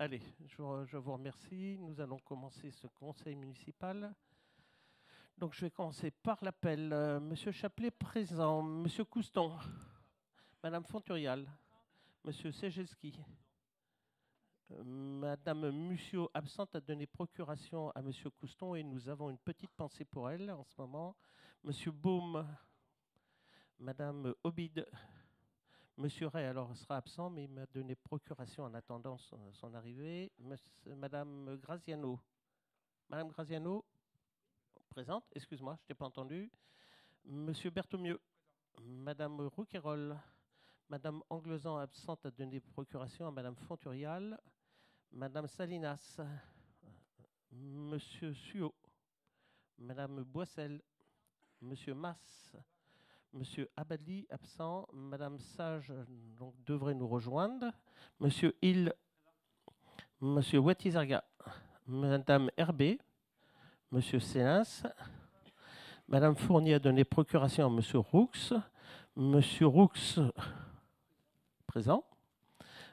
Allez, je vous remercie. Nous allons commencer ce conseil municipal. Donc, je vais commencer par l'appel. Monsieur Chaplet présent. Monsieur Couston. Madame Fonturial. Monsieur Sejelski. Madame Mussio, absente, a donné procuration à Monsieur Couston et nous avons une petite pensée pour elle en ce moment. Monsieur Baume. Madame Obide. Monsieur Ray, alors, sera absent, mais il m'a donné procuration en attendant son arrivée. Madame Graziano. Madame Graziano, présente, excuse-moi, je ne t'ai pas entendu. Monsieur Berthommieux. Madame Rouquayrol. Madame Anglesan, absente, a donné procuration à Madame Fonturial. Madame Salinas. Monsieur Suot. Madame Boissel. Monsieur Masse. Monsieur Abadli, absent. Madame Sage donc, devrait nous rejoindre. Monsieur Hill. Monsieur Ouattizarga. Madame Herbé. Monsieur Sénins. Madame Fournier a donné procuration à Monsieur Roux. Monsieur Roux, présent.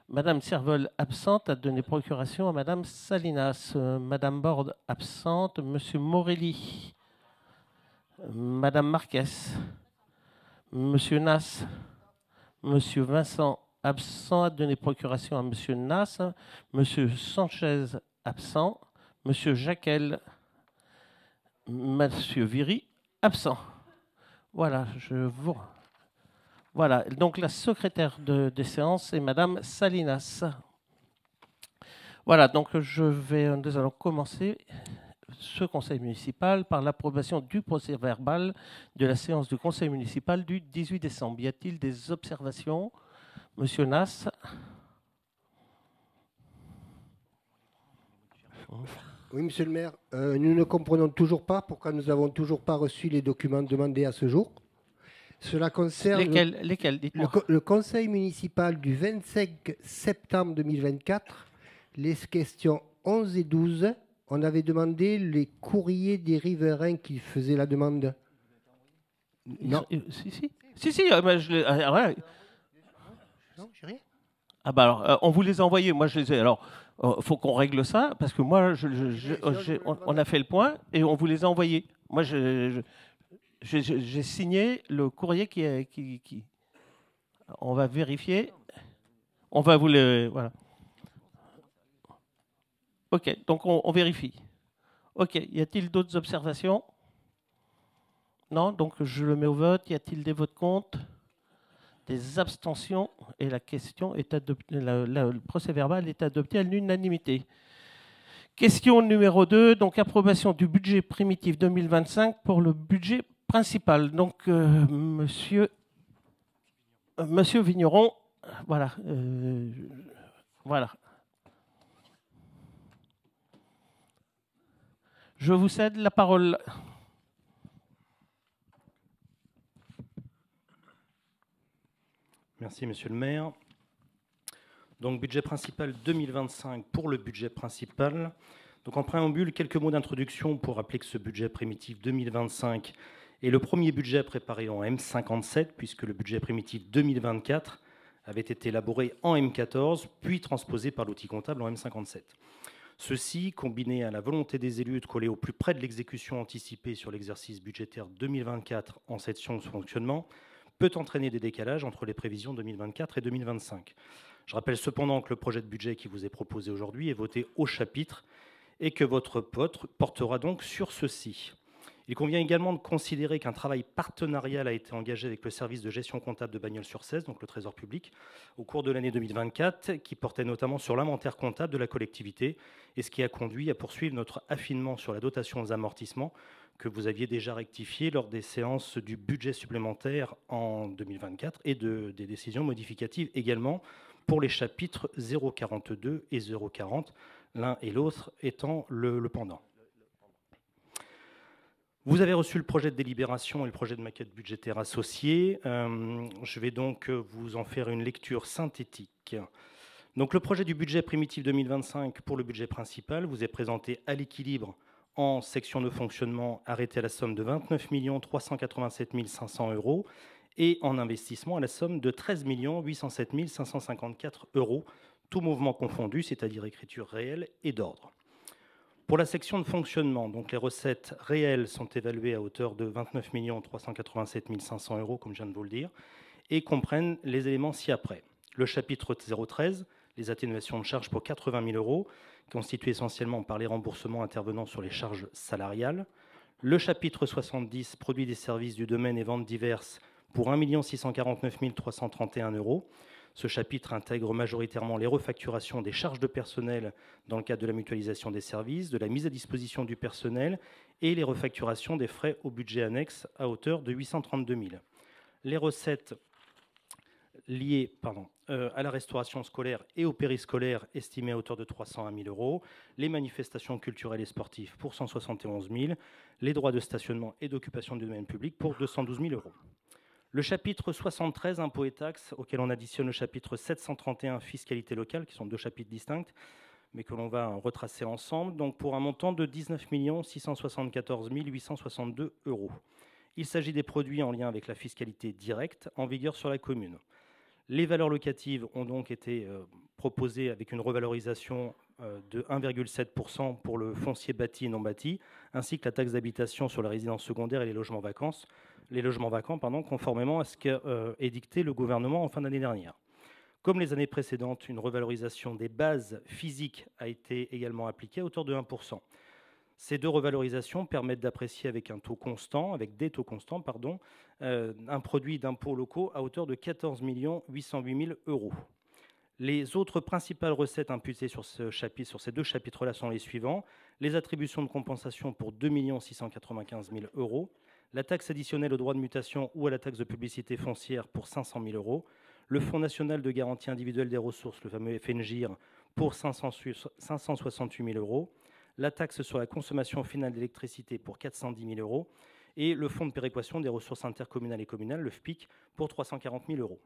Madame Servol, absente, a donné procuration à Madame Salinas. Madame Borde, absente. Monsieur Morelli. Madame Marquez. Monsieur Nas. Monsieur Vincent, absent, a donné procuration à Monsieur Nas. Monsieur Sanchez, absent. Monsieur Jacquel. Monsieur Viry, absent. Voilà, Voilà, donc la secrétaire des séances est Madame Salinas. Voilà, donc nous allons commencer ce conseil municipal par l'approbation du procès-verbal de la séance du conseil municipal du 18 décembre. Y a-t-il des observations? Monsieur Nas. Oui, monsieur le maire, nous ne comprenons toujours pas pourquoi nous n'avons toujours pas reçu les documents demandés à ce jour. Cela concerne Lesquels dites-moi. le conseil municipal du 25 septembre 2024, les questions 11 et 12. On avait demandé les courriers des riverains qui faisaient la demande. Non. Si, ouais. Non, j'ai rien. Ah bah alors, on vous les a envoyés. Moi, je les ai. Alors, faut qu'on règle ça parce que moi, on a fait le point et on vous les a envoyés. Moi, j'ai signé le courrier qui. On va vérifier. On va vous le. Voilà. Ok, donc on vérifie. Ok, y a-t-il d'autres observations? Non, donc je le mets au vote. Y a-t-il des votes contre? Des abstentions? Et la question est adoptée. Le procès-verbal est adopté à l'unanimité. Question numéro 2, donc approbation du budget primitif 2025 pour le budget principal. Donc, monsieur Vigneron, voilà. Voilà. Je vous cède la parole. Merci, monsieur le maire. Donc, budget principal 2025 pour le budget principal. Donc, en préambule, quelques mots d'introduction pour rappeler que ce budget primitif 2025 est le premier budget préparé en M57, puisque le budget primitif 2024 avait été élaboré en M14, puis transposé par l'outil comptable en M57. Ceci, combiné à la volonté des élus de coller au plus près de l'exécution anticipée sur l'exercice budgétaire 2024 en section de fonctionnement, peut entraîner des décalages entre les prévisions 2024 et 2025. Je rappelle cependant que le projet de budget qui vous est proposé aujourd'hui est voté au chapitre et que votre vote portera donc sur ceci. Il convient également de considérer qu'un travail partenarial a été engagé avec le service de gestion comptable de Bagnols-sur-Cèze, donc le Trésor public, au cours de l'année 2024, qui portait notamment sur l'inventaire comptable de la collectivité, et ce qui a conduit à poursuivre notre affinement sur la dotation aux amortissements, que vous aviez déjà rectifié lors des séances du budget supplémentaire en 2024, et des décisions modificatives également pour les chapitres 042 et 040, l'un et l'autre étant le pendant. Vous avez reçu le projet de délibération et le projet de maquette budgétaire associé. Je vais donc vous en faire une lecture synthétique. Donc, le projet du budget primitif 2025 pour le budget principal vous est présenté à l'équilibre en section de fonctionnement arrêté à la somme de 29 387 500 € et en investissement à la somme de 13 807 554 €, tout mouvement confondu, c'est-à-dire écriture réelle et d'ordre. Pour la section de fonctionnement, donc les recettes réelles sont évaluées à hauteur de 29 387 500 €, comme je viens de vous le dire, et comprennent les éléments ci-après. Le chapitre 013, les atténuations de charges pour 80 000 €, constituées essentiellement par les remboursements intervenant sur les charges salariales. Le chapitre 70, produits des services du domaine et ventes diverses, pour 1 649 331 €. Ce chapitre intègre majoritairement les refacturations des charges de personnel dans le cadre de la mutualisation des services, de la mise à disposition du personnel et les refacturations des frais au budget annexe à hauteur de 832 000 €. Les recettes liées à la restauration scolaire et au périscolaire estimées à hauteur de 301 000 €, les manifestations culturelles et sportives pour 171 000 €, les droits de stationnement et d'occupation du domaine public pour 212 000 €. Le chapitre 73, impôts et taxes, auquel on additionne le chapitre 731, fiscalité locale, qui sont deux chapitres distincts, mais que l'on va retracer ensemble, donc pour un montant de 19 674 862 €. Il s'agit des produits en lien avec la fiscalité directe en vigueur sur la commune. Les valeurs locatives ont donc été proposées avec une revalorisation de 1,7% pour le foncier bâti et non bâti, ainsi que la taxe d'habitation sur la résidence secondaire et les logements vacants, conformément à ce qu'a édicté le gouvernement en fin d'année dernière. Comme les années précédentes, une revalorisation des bases physiques a été également appliquée à hauteur de 1%. Ces deux revalorisations permettent d'apprécier avec des taux constants, un produit d'impôts locaux à hauteur de 14 808 000 €. Les autres principales recettes imputées sur ces deux chapitres-là sont les suivants. Les attributions de compensation pour 2 695 000 €, la taxe additionnelle aux droits de mutation ou à la taxe de publicité foncière pour 500 000 €, le Fonds national de garantie individuelle des ressources, le fameux FNGIR, pour 568 000 €, la taxe sur la consommation finale d'électricité pour 410 000 € et le Fonds de péréquation des ressources intercommunales et communales, le FPIC, pour 340 000 €.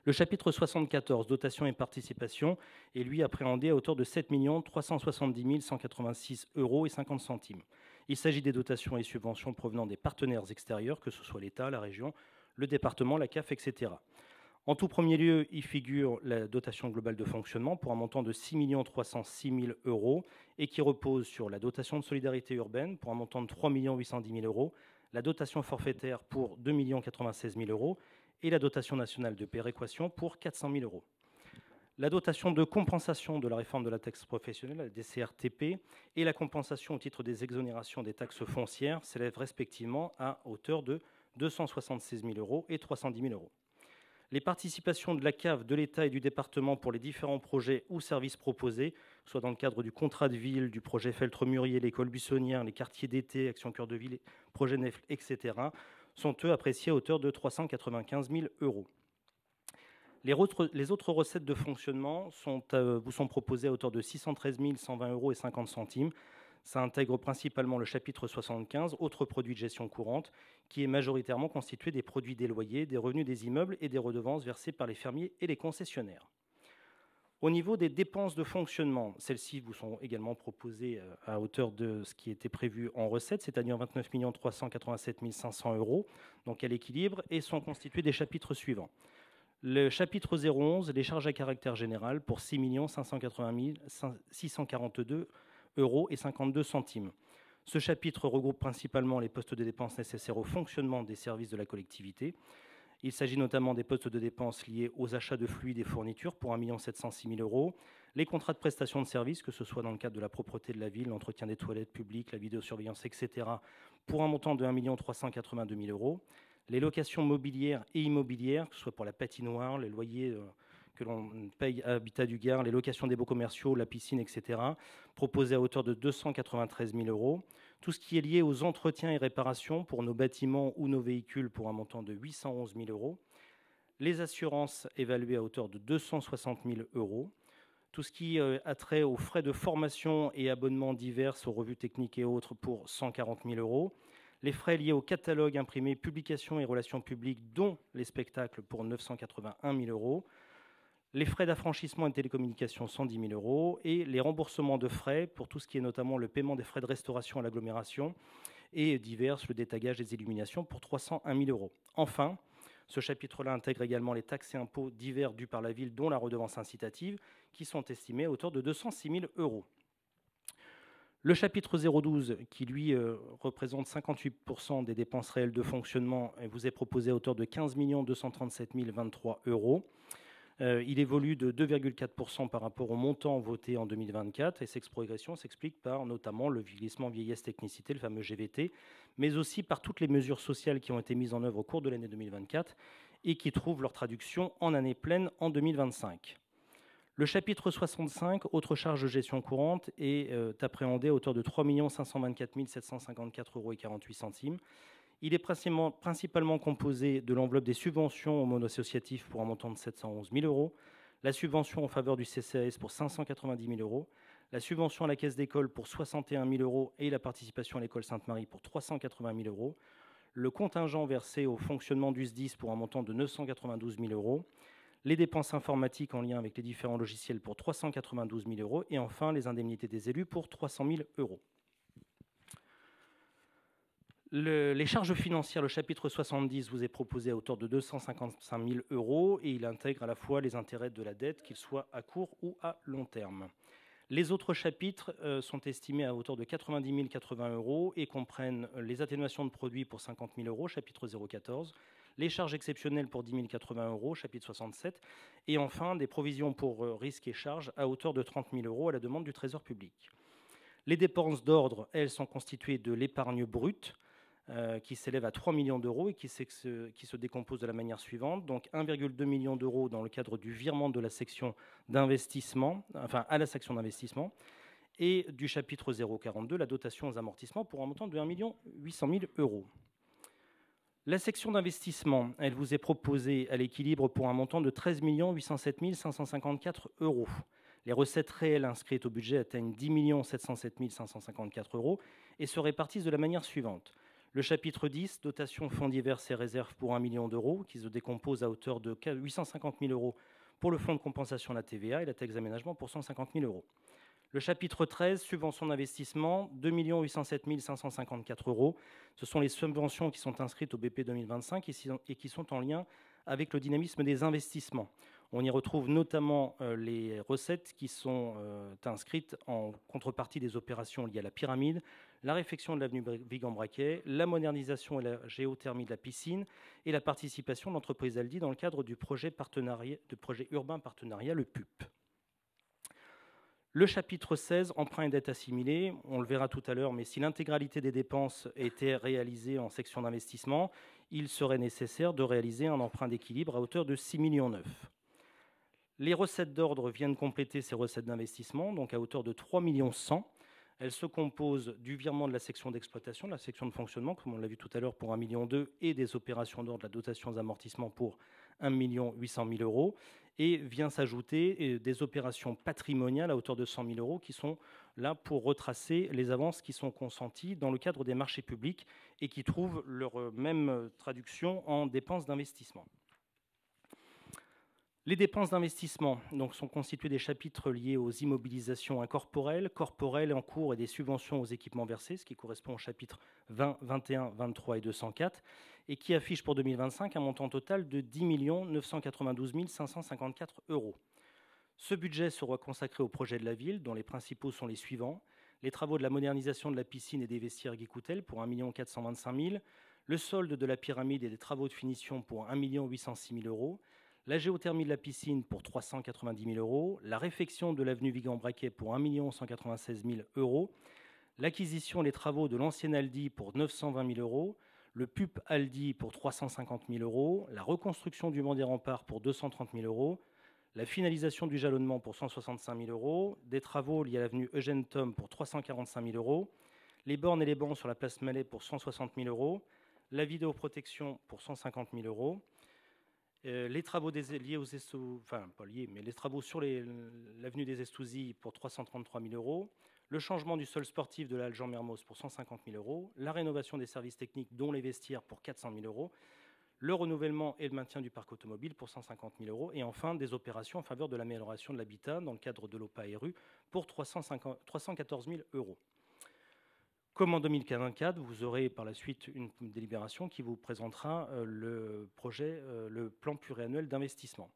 Le chapitre 74, dotation et participation, est lui appréhendé à hauteur de 7 370 186 € et 50 centimes. Il s'agit des dotations et subventions provenant des partenaires extérieurs, que ce soit l'État, la région, le département, la CAF, etc. En tout premier lieu, y figure la dotation globale de fonctionnement pour un montant de 6 306 000 € et qui repose sur la dotation de solidarité urbaine pour un montant de 3 810 000 €, la dotation forfaitaire pour 2 96 000 € et la dotation nationale de péréquation pour 400 000 €. La dotation de compensation de la réforme de la taxe professionnelle, la DCRTP, et la compensation au titre des exonérations des taxes foncières s'élèvent respectivement à hauteur de 276 000 € et 310 000 €. Les participations de la CAF, de l'État et du département pour les différents projets ou services proposés, soit dans le cadre du contrat de ville, du projet Feltre-Murier, l'école buissonnière, les quartiers d'été, Action Cœur de Ville, projet NEF, etc., sont eux appréciés à hauteur de 395 000 €. Les autres recettes de fonctionnement vous sont proposées à hauteur de 613 120 € et 50 centimes. Ça intègre principalement le chapitre 75, autres produits de gestion courante, qui est majoritairement constitué des produits des loyers, des revenus des immeubles et des redevances versées par les fermiers et les concessionnaires. Au niveau des dépenses de fonctionnement, celles-ci vous sont également proposées à hauteur de ce qui était prévu en recettes, c'est-à-dire 29 387 500 €, donc à l'équilibre, et sont constituées des chapitres suivants. Le chapitre 011, les charges à caractère général, pour 6 580 642 € et 52 centimes. Ce chapitre regroupe principalement les postes de dépenses nécessaires au fonctionnement des services de la collectivité. Il s'agit notamment des postes de dépenses liés aux achats de fluides et fournitures pour 1 706 000 €, les contrats de prestation de services, que ce soit dans le cadre de la propreté de la ville, l'entretien des toilettes publiques, la vidéosurveillance, etc., pour un montant de 1 382 000 €, les locations mobilières et immobilières, que ce soit pour la patinoire, les loyers que l'on paye à Habitat du Gard, les locations des baux commerciaux, la piscine, etc., proposées à hauteur de 293 000 €. Tout ce qui est lié aux entretiens et réparations pour nos bâtiments ou nos véhicules pour un montant de 811 000 €. Les assurances évaluées à hauteur de 260 000 €. Tout ce qui a trait aux frais de formation et abonnements divers, aux revues techniques et autres pour 140 000 €. Les frais liés au catalogue imprimé, publications et relations publiques, dont les spectacles pour 981 000 €. Les frais d'affranchissement et de télécommunications, 110 000 €, et les remboursements de frais pour tout ce qui est notamment le paiement des frais de restauration à l'agglomération et divers, le détagage des illuminations pour 301 000 €. Enfin, Ce chapitre-là intègre également les taxes et impôts divers dus par la ville, dont la redevance incitative, qui sont estimés à hauteur de 206 000 €. Le chapitre 012, qui lui représente 58% des dépenses réelles de fonctionnement, vous est proposé à hauteur de 15 237 023 €. Il évolue de 2,4% par rapport au montant voté en 2024, et cette progression s'explique par notamment le glissement vieillesse technicité, le fameux GVT, mais aussi par toutes les mesures sociales qui ont été mises en œuvre au cours de l'année 2024 et qui trouvent leur traduction en année pleine en 2025. Le chapitre 65, autres charges de gestion courante, est appréhendé à hauteur de 3 524 754,48 €. Il est principalement composé de l'enveloppe des subventions au monde associatif pour un montant de 711 000 €, la subvention en faveur du CCAS pour 590 000 €, la subvention à la caisse d'école pour 61 000 € et la participation à l'école Sainte-Marie pour 380 000 €, le contingent versé au fonctionnement du SDIS pour un montant de 992 000 €, les dépenses informatiques en lien avec les différents logiciels pour 392 000 € et enfin les indemnités des élus pour 300 000 €. Les charges financières, le chapitre 70 vous est proposé à hauteur de 255 000 € et il intègre à la fois les intérêts de la dette, qu'ils soient à court ou à long terme. Les autres chapitres sont estimés à hauteur de 90 080 € et comprennent les atténuations de produits pour 50 000 €, chapitre 014, les charges exceptionnelles pour 10 080 €, chapitre 67, et enfin des provisions pour risques et charges à hauteur de 30 000 € à la demande du Trésor public. Les dépenses d'ordre, elles, sont constituées de l'épargne brute, qui s'élève à 3 millions € et qui se décompose de la manière suivante. Donc 1,2 million € dans le cadre du virement de la section d'investissement, enfin à la section d'investissement, et du chapitre 042, la dotation aux amortissements pour un montant de 1 800 000 €. La section d'investissement, elle vous est proposée à l'équilibre pour un montant de 13 807 554 €. Les recettes réelles inscrites au budget atteignent 10 707 554 € et se répartissent de la manière suivante. Le chapitre 10, dotation fonds divers et réserves pour 1 million €, qui se décompose à hauteur de 850 000 € pour le fonds de compensation de la TVA et la taxe d'aménagement pour 150 000 €. Le chapitre 13, subventions d'investissement, 2 807 554 €. Ce sont les subventions qui sont inscrites au BP 2025 et qui sont en lien avec le dynamisme des investissements. On y retrouve notamment les recettes qui sont inscrites en contrepartie des opérations liées à la pyramide, la réfection de l'avenue Vigan-Braquet, la modernisation et la géothermie de la piscine et la participation de l'entreprise Aldi dans le cadre du projet urbain partenariat, le PUP. Le chapitre 16, emprunt et dette assimilée, on le verra tout à l'heure, mais si l'intégralité des dépenses était réalisée en section d'investissement, il serait nécessaire de réaliser un emprunt d'équilibre à hauteur de 6,9 millions €. Les recettes d'ordre viennent compléter ces recettes d'investissement, donc à hauteur de 3 100 000 €. Elles se composent du virement de la section d'exploitation, de la section de fonctionnement, comme on l'a vu tout à l'heure, pour 1,2 million € et des opérations d'ordre, de la dotation aux amortissements pour 1 800 000 €. Et vient s'ajouter des opérations patrimoniales à hauteur de 100 000 € qui sont là pour retracer les avances qui sont consenties dans le cadre des marchés publics et qui trouvent leur même traduction en dépenses d'investissement. Les dépenses d'investissement sont constituées des chapitres liés aux immobilisations incorporelles, corporelles en cours et des subventions aux équipements versés, ce qui correspond aux chapitres 20, 21, 23 et 204, et qui affiche pour 2025 un montant total de 10 992 554 €. Ce budget sera consacré aux projets de la ville, dont les principaux sont les suivants: les travaux de la modernisation de la piscine et des vestiaires Guy Coutel pour 1 425 000 €, le solde de la pyramide et des travaux de finition pour 1 806 000 €, la géothermie de la piscine pour 390 000 €, la réfection de l'avenue Vigan-Braquet pour 1 196 000 €, l'acquisition et les travaux de l'ancienne Aldi pour 920 000 €, le PUP Aldi pour 350 000 €, la reconstruction du banc des remparts pour 230 000 €, la finalisation du jalonnement pour 165 000 €, des travaux liés à l'avenue Eugène Thom pour 345 000 €, les bornes et les bancs sur la place Mallet pour 160 000 €, la vidéoprotection pour 150 000 €, les travaux liés aux les travaux sur l'avenue des Estousies pour 333 000 €, le changement du sol sportif de la halle Jean Mermoz pour 150 000 €, la rénovation des services techniques dont les vestiaires pour 400 000 €, le renouvellement et le maintien du parc automobile pour 150 000 € et enfin des opérations en faveur de l'amélioration de l'habitat dans le cadre de l'OPA RU pour 314 000 €. Comme en 2024, vous aurez par la suite une délibération qui vous présentera le plan pluriannuel d'investissement.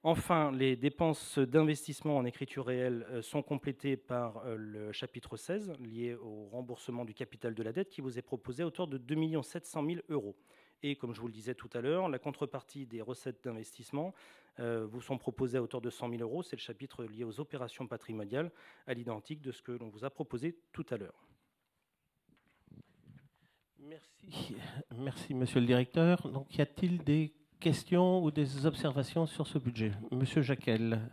Enfin, les dépenses d'investissement en écriture réelle sont complétées par le chapitre 16, lié au remboursement du capital de la dette, qui vous est proposé à hauteur de 2 700 000 €. Et comme je vous le disais tout à l'heure, la contrepartie des recettes d'investissement vous sont proposées à hauteur de 100 000 €. C'est le chapitre lié aux opérations patrimoniales, à l'identique de ce que l'on vous a proposé tout à l'heure. Merci, monsieur le directeur. Donc, y a-t-il des questions ou des observations sur ce budget? Monsieur Jacquel.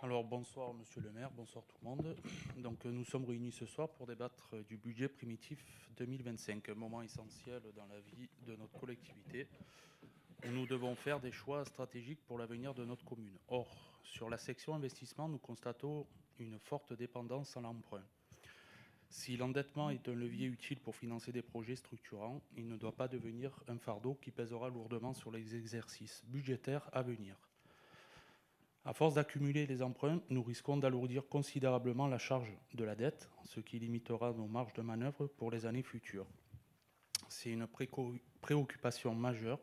Alors, bonsoir, monsieur le maire, bonsoir tout le monde. Donc, nous sommes réunis ce soir pour débattre du budget primitif 2025, un moment essentiel dans la vie de notre collectivité, où nous devons faire des choix stratégiques pour l'avenir de notre commune. Or, sur la section investissement, nous constatons une forte dépendance à l'emprunt. Si l'endettement est un levier utile pour financer des projets structurants, il ne doit pas devenir un fardeau qui pèsera lourdement sur les exercices budgétaires à venir. À force d'accumuler les emprunts, nous risquons d'alourdir considérablement la charge de la dette, ce qui limitera nos marges de manœuvre pour les années futures. C'est une préoccupation majeure,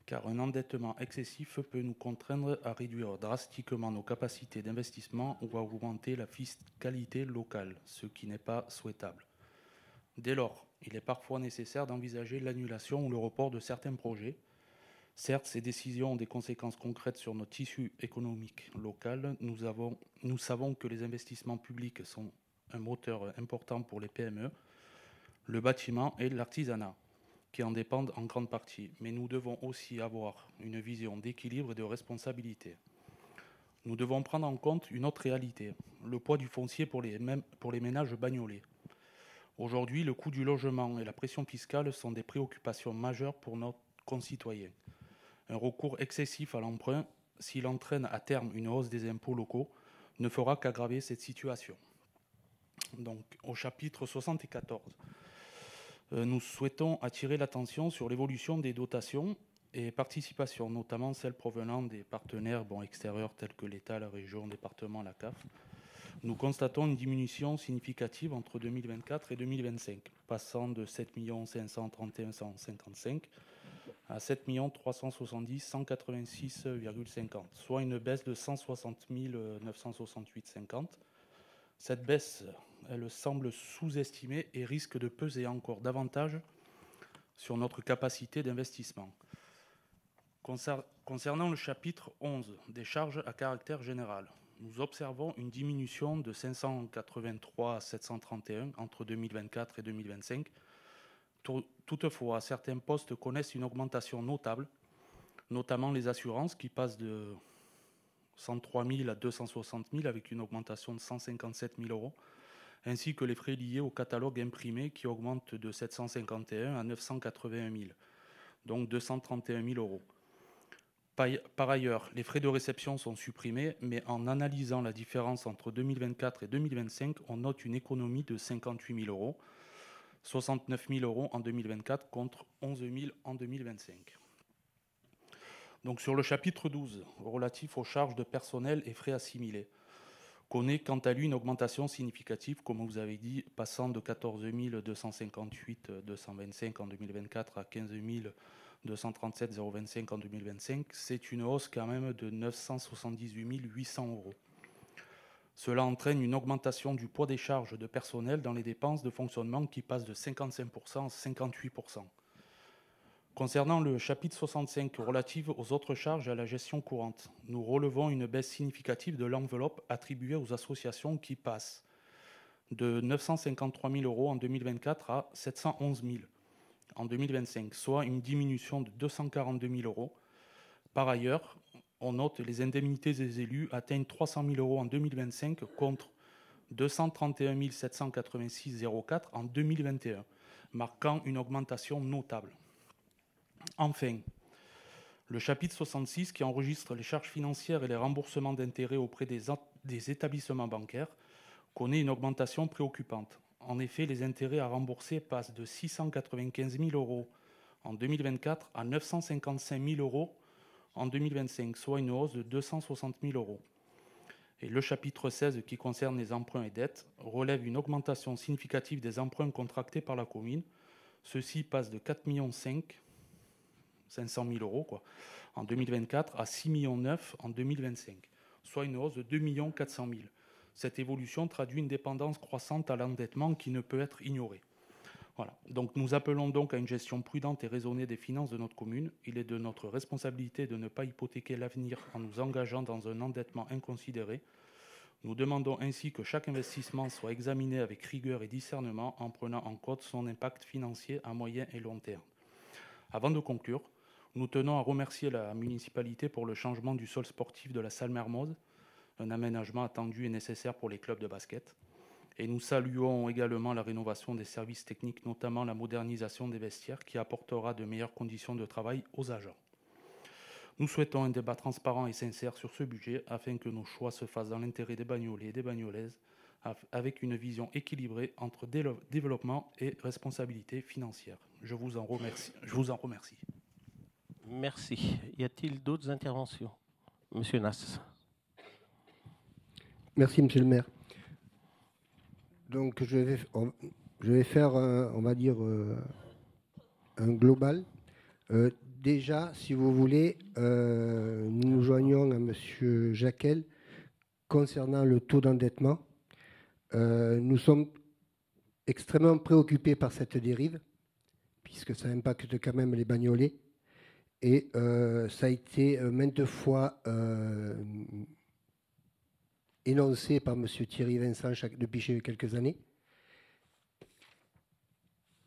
car un endettement excessif peut nous contraindre à réduire drastiquement nos capacités d'investissement ou à augmenter la fiscalité locale, ce qui n'est pas souhaitable. Dès lors, il est parfois nécessaire d'envisager l'annulation ou le report de certains projets. Certes, ces décisions ont des conséquences concrètes sur notre tissu économique local. Nous savons que les investissements publics sont un moteur important pour les PME, le bâtiment et l'artisanat, qui en dépendent en grande partie. Mais nous devons aussi avoir une vision d'équilibre et de responsabilité. Nous devons prendre en compte une autre réalité, le poids du foncier pour les ménages bagnolés. Aujourd'hui, le coût du logement et la pression fiscale sont des préoccupations majeures pour nos concitoyens. Un recours excessif à l'emprunt, s'il entraîne à terme une hausse des impôts locaux, ne fera qu'aggraver cette situation. Donc, au chapitre 74, nous souhaitons attirer l'attention sur l'évolution des dotations et participations, notamment celles provenant des partenaires extérieurs tels que l'État, la région, le département, la CAF. Nous constatons une diminution significative entre 2024 et 2025, passant de 7 531 155 à 7 370 186,50, soit une baisse de 160 968,50. Cette baisse, elle semble sous-estimée et risque de peser encore davantage sur notre capacité d'investissement. Concernant le chapitre 11 des charges à caractère général, nous observons une diminution de 583 à 731 entre 2024 et 2025. Toutefois, certains postes connaissent une augmentation notable, notamment les assurances qui passent de 103 000 à 260 000 avec une augmentation de 157 000 €, ainsi que les frais liés au catalogue imprimé qui augmentent de 751 à 981 000, donc 231 000 €. Par ailleurs, les frais de réception sont supprimés, mais en analysant la différence entre 2024 et 2025, on note une économie de 58 000 €, 69 000 € en 2024 contre 11 000 en 2025. Donc sur le chapitre 12, relatif aux charges de personnel et frais assimilés, connaît quant à lui une augmentation significative, comme vous avez dit, passant de 14 258,225 en 2024 à 15 237,025 en 2025. C'est une hausse quand même de 978 800 €. Cela entraîne une augmentation du poids des charges de personnel dans les dépenses de fonctionnement qui passe de 55% à 58%. Concernant le chapitre 65 relatif aux autres charges et à la gestion courante, nous relevons une baisse significative de l'enveloppe attribuée aux associations qui passe de 953 000 € en 2024 à 711 000 en 2025, soit une diminution de 242 000 €. Par ailleurs, on note les indemnités des élus atteignent 300 000 € en 2025 contre 231 786,04 en 2021, marquant une augmentation notable. Enfin, le chapitre 66, qui enregistre les charges financières et les remboursements d'intérêts auprès des établissements bancaires, connaît une augmentation préoccupante. En effet, les intérêts à rembourser passent de 695 000 € en 2024 à 955 000 € en 2025, soit une hausse de 260 000 €. Et le chapitre 16, qui concerne les emprunts et dettes, relève une augmentation significative des emprunts contractés par la commune. Ceux-ci passent de 4,5 500 000 euros en 2024 à 6,9 millions en 2025, soit une hausse de 2 400 000. Cette évolution traduit une dépendance croissante à l'endettement qui ne peut être ignorée. Voilà. Donc, nous appelons donc à une gestion prudente et raisonnée des finances de notre commune. Il est de notre responsabilité de ne pas hypothéquer l'avenir en nous engageant dans un endettement inconsidéré. Nous demandons ainsi que chaque investissement soit examiné avec rigueur et discernement en prenant en compte son impact financier à moyen et long terme. Avant de conclure, nous tenons à remercier la municipalité pour le changement du sol sportif de la salle Mermoz, un aménagement attendu et nécessaire pour les clubs de basket. Et nous saluons également la rénovation des services techniques, notamment la modernisation des vestiaires, qui apportera de meilleures conditions de travail aux agents. Nous souhaitons un débat transparent et sincère sur ce budget, afin que nos choix se fassent dans l'intérêt des Bagnolais et des Bagnolaises, avec une vision équilibrée entre développement et responsabilité financière. Je vous en remercie. Merci. Y a-t-il d'autres interventions? Monsieur Nass. Merci, monsieur le maire. Donc, je vais faire, on va dire, un global. Déjà, si vous voulez, nous nous joignons à monsieur Jacquel concernant le taux d'endettement. Nous sommes extrêmement préoccupés par cette dérive, puisque ça impacte quand même les Bagnolais. Et ça a été maintes fois énoncé par M. Thierry Vincent depuis quelques années.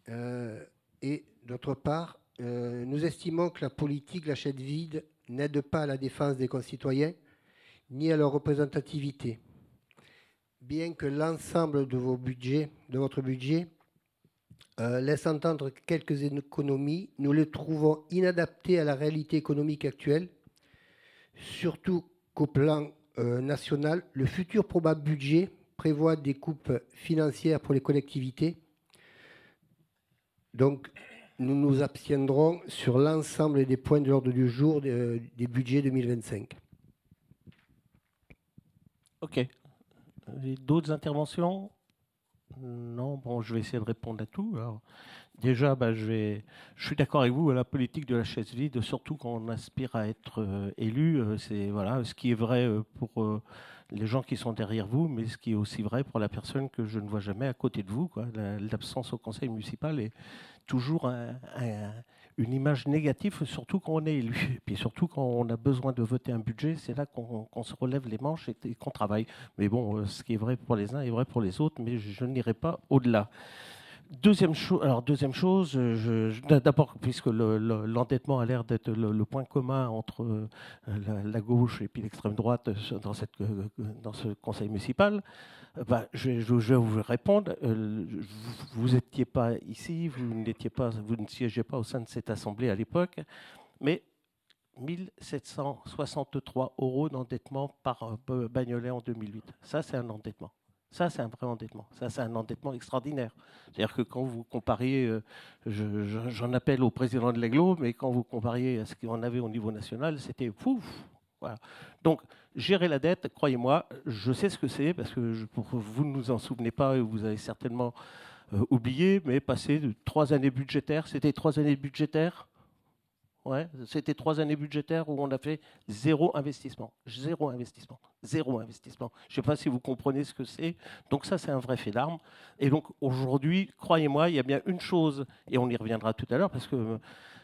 Et d'autre part, nous estimons que la politique Lâchette vide n'aide pas à la défense des concitoyens ni à leur représentativité. Bien que l'ensemble de votre budget laisse entendre quelques économies, nous les trouvons inadaptées à la réalité économique actuelle, surtout qu'au plan national, le futur probable budget prévoit des coupes financières pour les collectivités. Donc, nous nous abstiendrons sur l'ensemble des points de l'ordre du jour des budgets 2025. OK. D'autres interventions? Non, bon, je vais essayer de répondre à tout. Alors, déjà, je suis d'accord avec vous, la politique de la chaise vide, surtout quand on aspire à être élu, c'est voilà, ce qui est vrai pour les gens qui sont derrière vous, mais ce qui est aussi vrai pour la personne que je ne vois jamais à côté de vous. L'absence au conseil municipal est toujours une image négative, surtout quand on est élu. Et puis surtout quand on a besoin de voter un budget, c'est là qu'on se relève les manches et qu'on travaille. Mais bon, ce qui est vrai pour les uns est vrai pour les autres, mais je n'irai pas au-delà. Deuxième chose, d'abord, puisque l'endettement a l'air d'être le point commun entre la gauche et puis l'extrême droite dans ce conseil municipal, je vais vous répondre. Vous n'étiez pas ici, vous ne siégez pas au sein de cette assemblée à l'époque, mais 1 763 € d'endettement par Bagnolais en 2008. Ça, c'est un endettement. Ça, c'est un vrai endettement. Ça, c'est un endettement extraordinaire. C'est-à-dire que quand vous compariez, j'en appelle au président de l'Agglo, mais quand vous compariez à ce qu'on avait au niveau national, c'était pouf. Voilà. Donc, gérer la dette, croyez-moi, je sais ce que c'est, parce que vous ne vous en souvenez pas, et vous avez certainement oublié, mais passer de 3 années budgétaires, c'était 3 années budgétaires. Ouais, c'était 3 années budgétaires où on a fait zéro investissement. Je ne sais pas si vous comprenez ce que c'est. Donc ça, c'est un vrai fait d'armes. Et donc aujourd'hui, croyez-moi, il y a bien une chose, et on y reviendra tout à l'heure, parce que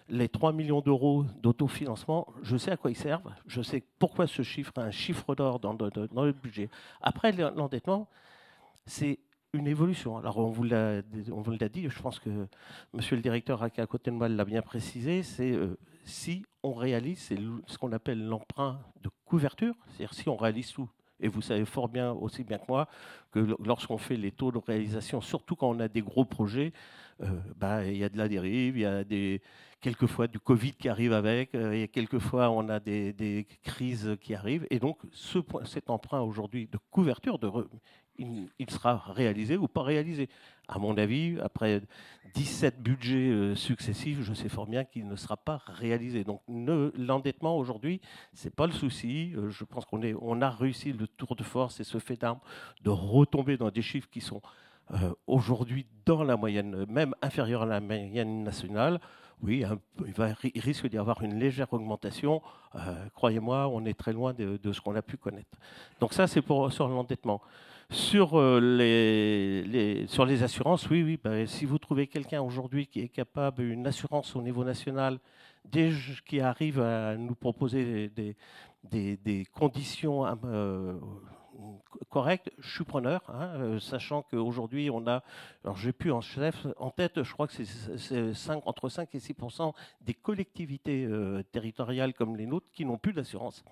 les 3 millions d'euros d'autofinancement, je sais à quoi ils servent. Je sais pourquoi ce chiffre est un chiffre d'or dans le budget. Après, l'endettement, c'est une évolution. Alors, on vous l'a dit, je pense que monsieur le directeur qui est à côté de moi l'a bien précisé, c'est si on réalise, c'est ce qu'on appelle l'emprunt de couverture, c'est-à-dire si on réalise tout. Et vous savez fort bien, aussi bien que moi, que lorsqu'on fait les taux de réalisation, surtout quand on a des gros projets, il y a de la dérive, il y a quelquefois du Covid qui arrive avec, et quelquefois on a des crises qui arrivent. Et donc cet emprunt aujourd'hui de couverture, il sera réalisé ou pas réalisé. À mon avis, après 17 budgets successifs, je sais fort bien qu'il ne sera pas réalisé. Donc l'endettement aujourd'hui, ce n'est pas le souci. Je pense qu'on a réussi le tour de force et ce fait d'armes de retomber dans des chiffres qui sont aujourd'hui dans la moyenne, même inférieure à la moyenne nationale. Oui, il risque d'y avoir une légère augmentation. Croyez-moi, on est très loin de ce qu'on a pu connaître. Donc ça, c'est sur l'endettement. Sur les assurances, oui, si vous trouvez quelqu'un aujourd'hui qui est capable, une assurance au niveau national, qui arrive à nous proposer des conditions correctes, je suis preneur, sachant qu'aujourd'hui, on a, alors j'ai plus en tête, je crois que c'est entre 5 et 6% des collectivités territoriales comme les nôtres qui n'ont plus d'assurance.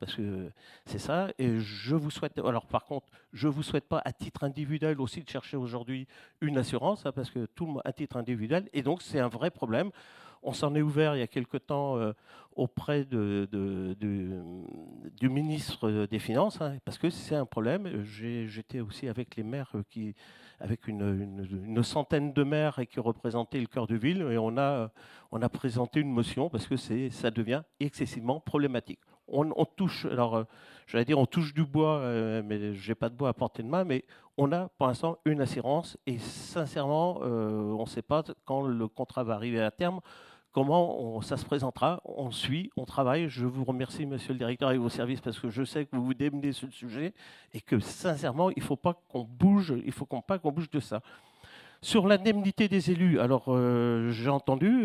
Parce que c'est ça, et je vous souhaite, alors par contre, je ne vous souhaite pas à titre individuel aussi de chercher aujourd'hui une assurance, parce que tout le monde à titre individuel, et donc c'est un vrai problème. On s'en est ouvert il y a quelque temps auprès du ministre des Finances, parce que c'est un problème. J'étais aussi avec les maires, avec une centaine de maires et qui représentaient le cœur de ville, et on a présenté une motion parce que ça devient excessivement problématique. On touche, alors j'allais dire on touche du bois, mais je n'ai pas de bois à portée de main, mais on a pour l'instant une assurance et sincèrement, on ne sait pas quand le contrat va arriver à terme, comment ça se présentera. On suit, on travaille. Je vous remercie, monsieur le directeur, et vos services, parce que je sais que vous vous démenez sur le sujet et que sincèrement, il ne faut pas qu'on bouge, pas qu'on bouge de ça. Sur l'indemnité des élus, alors j'ai entendu,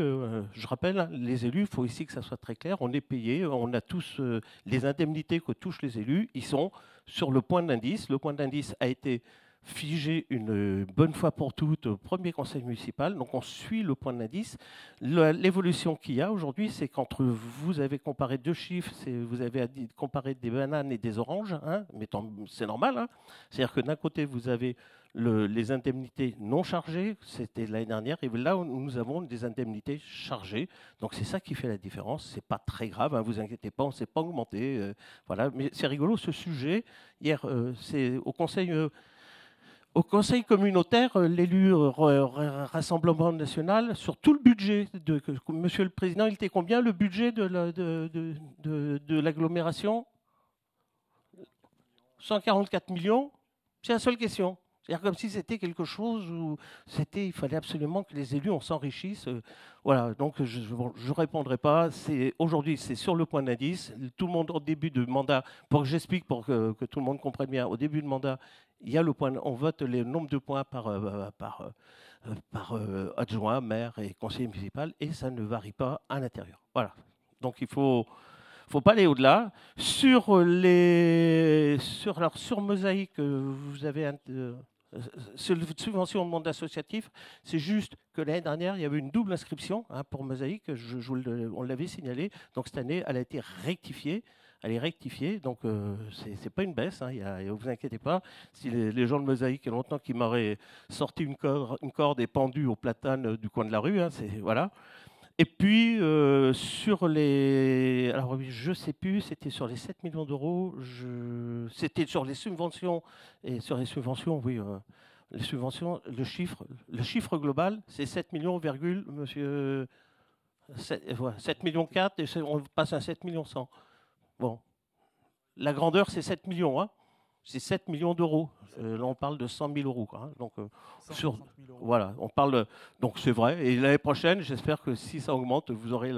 je rappelle, les élus, il faut ici que ça soit très clair, on est payé, on a tous les indemnités que touchent les élus, ils sont sur le point d'indice. Le point d'indice a été figé une bonne fois pour toutes au premier conseil municipal, donc on suit le point d'indice. L'évolution qu'il y a aujourd'hui, c'est qu'entre vous avez comparé deux chiffres, vous avez comparé des bananes et des oranges, mais c'est normal, c'est-à-dire que d'un côté vous avez les indemnités non chargées, c'était l'année dernière, et là nous avons des indemnités chargées. Donc c'est ça qui fait la différence. C'est pas très grave, vous inquiétez pas, on ne s'est pas augmenté. Voilà, mais c'est rigolo ce sujet. Hier, c'est au conseil communautaire, l'élu Rassemblement national, sur tout le budget, monsieur le président, il était combien le budget de l'agglomération? 144 millions. C'est la seule question. C'est-à-dire comme si c'était quelque chose où il fallait absolument que les élus s'enrichissent. Voilà, donc je ne répondrai pas. Aujourd'hui, c'est sur le point d'indice. Tout le monde, au début du mandat, pour que j'explique, pour que tout le monde comprenne bien, au début du mandat, il y a le point, on vote le nombre de points par adjoint, maire et conseiller municipal, et ça ne varie pas à l'intérieur. Voilà. Donc il faut pas aller au-delà. Sur Mosaïque, vous avez sur la subvention de monde associatif, c'est juste que l'année dernière, il y avait une double inscription pour Mosaïque, on l'avait signalé, donc cette année, elle a été rectifiée. Elle est rectifiée, donc ce n'est pas une baisse, ne vous inquiétez pas. Si les gens de Mosaïque, il y a longtemps qu'ils m'auraient sorti une corde et pendu au platane du coin de la rue, voilà. Et puis, sur les... Alors, je ne sais plus, c'était sur les 7 millions d'euros, c'était sur les subventions. Et sur les subventions, oui, les subventions, le chiffre global, c'est 7 millions, monsieur... 7 millions 4, et on passe à 7 millions 100. Bon. La grandeur, c'est 7 millions, c'est 7 millions d'euros. Là, on parle de 100 000 euros. Donc, voilà, on parle. Donc, c'est vrai. Et l'année prochaine, j'espère que si ça augmente, vous aurez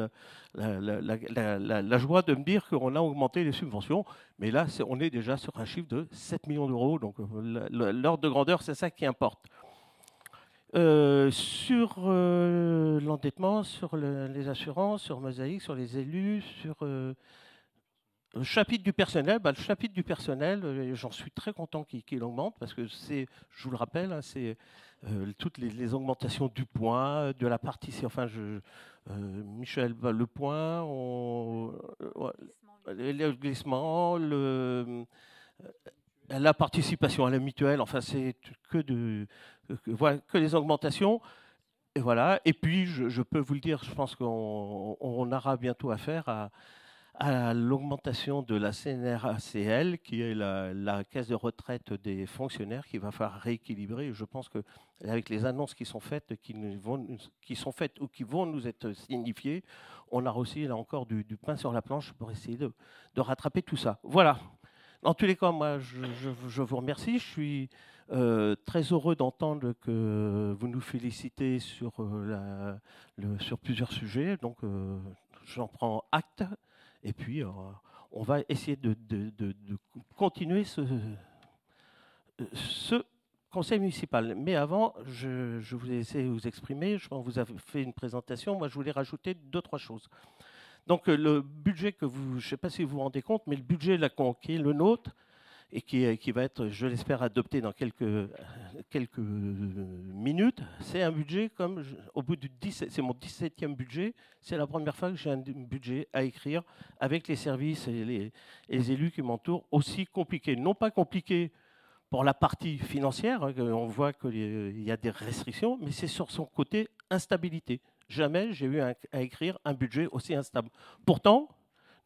la joie de me dire qu'on a augmenté les subventions. Mais là, on est déjà sur un chiffre de 7 millions d'euros. Donc, l'ordre de grandeur, c'est ça qui importe. Sur l'endettement, sur les assurances, sur Mosaïque, sur les élus, sur... le chapitre du personnel, j'en suis très content qu'il augmente parce que c'est, je vous le rappelle, c'est toutes les augmentations du point, de la partie, enfin, Michel, le point, le glissement, la participation à la mutuelle, enfin, c'est que les augmentations. Et voilà. Et puis, je peux vous le dire, je pense qu'on aura bientôt affaire à l'augmentation de la CNRACL, qui est la caisse de retraite des fonctionnaires, qu'il va falloir rééquilibrer. Je pense qu'avec les annonces qui sont faites, qui sont faites ou qui vont nous être signifiées, on a aussi là encore du pain sur la planche pour essayer de rattraper tout ça. Voilà. En tous les cas, moi, je vous remercie. Je suis très heureux d'entendre que vous nous félicitez sur plusieurs sujets. Donc, j'en prends acte. Et puis, on va essayer de continuer ce conseil municipal. Mais avant, je vous ai essayé de vous exprimer. Je pense que vous avez fait une présentation. Moi, je voulais rajouter 2-3 choses. Donc, le budget que vous, je ne sais pas si vous vous rendez compte, mais le budget qui est le nôtre et qui va être, je l'espère, adopté dans quelques minutes, c'est un budget comme au bout du 17, c'est mon 17e budget, c'est la première fois que j'ai un budget à écrire avec les services et les élus qui m'entourent, aussi compliqué. Non pas compliqué pour la partie financière, hein, on voit qu'il y a des restrictions, mais c'est sur son côté instabilité. Jamais j'ai eu à écrire un budget aussi instable. Pourtant,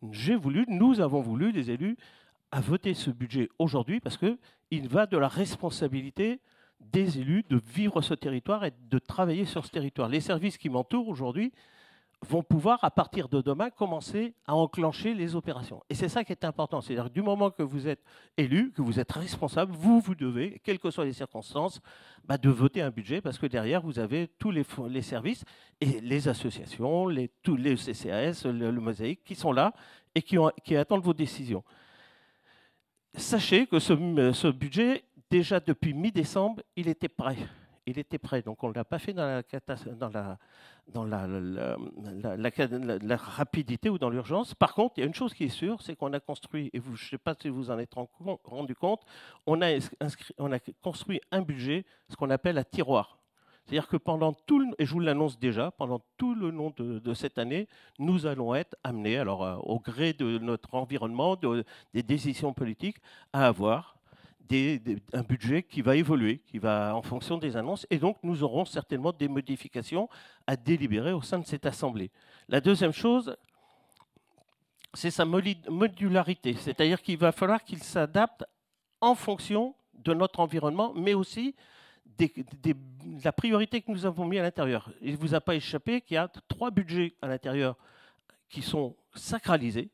nous avons voulu, les élus, à voter ce budget aujourd'hui parce qu'il va de la responsabilité des élus de vivre ce territoire et de travailler sur ce territoire. Les services qui m'entourent aujourd'hui vont pouvoir, à partir de demain, commencer à enclencher les opérations. Et c'est ça qui est important. C'est-à-dire que du moment que vous êtes élu, que vous êtes responsable, vous devez, quelles que soient les circonstances, de voter un budget parce que derrière, vous avez tous les services et les associations, tous les CCAS, le Mosaïque, qui sont là et qui attendent vos décisions. Sachez que ce budget, déjà depuis mi-décembre, il était prêt. Il était prêt. Donc, on ne l'a pas fait dans la rapidité ou dans l'urgence. Par contre, il y a une chose qui est sûre, c'est qu'on a construit, et je ne sais pas si vous en êtes rendu compte, on a construit un budget, ce qu'on appelle un tiroir. C'est-à-dire que et je vous l'annonce déjà, pendant tout le long de cette année, nous allons être amenés, alors au gré de notre environnement, des décisions politiques, à avoir un budget qui va évoluer, qui va en fonction des annonces, et donc nous aurons certainement des modifications à délibérer au sein de cette Assemblée. La deuxième chose, c'est sa modularité, c'est-à-dire qu'il va falloir qu'il s'adapte en fonction de notre environnement, mais aussi la priorité que nous avons mis à l'intérieur. Il ne vous a pas échappé qu'il y a 3 budgets à l'intérieur qui sont sacralisés.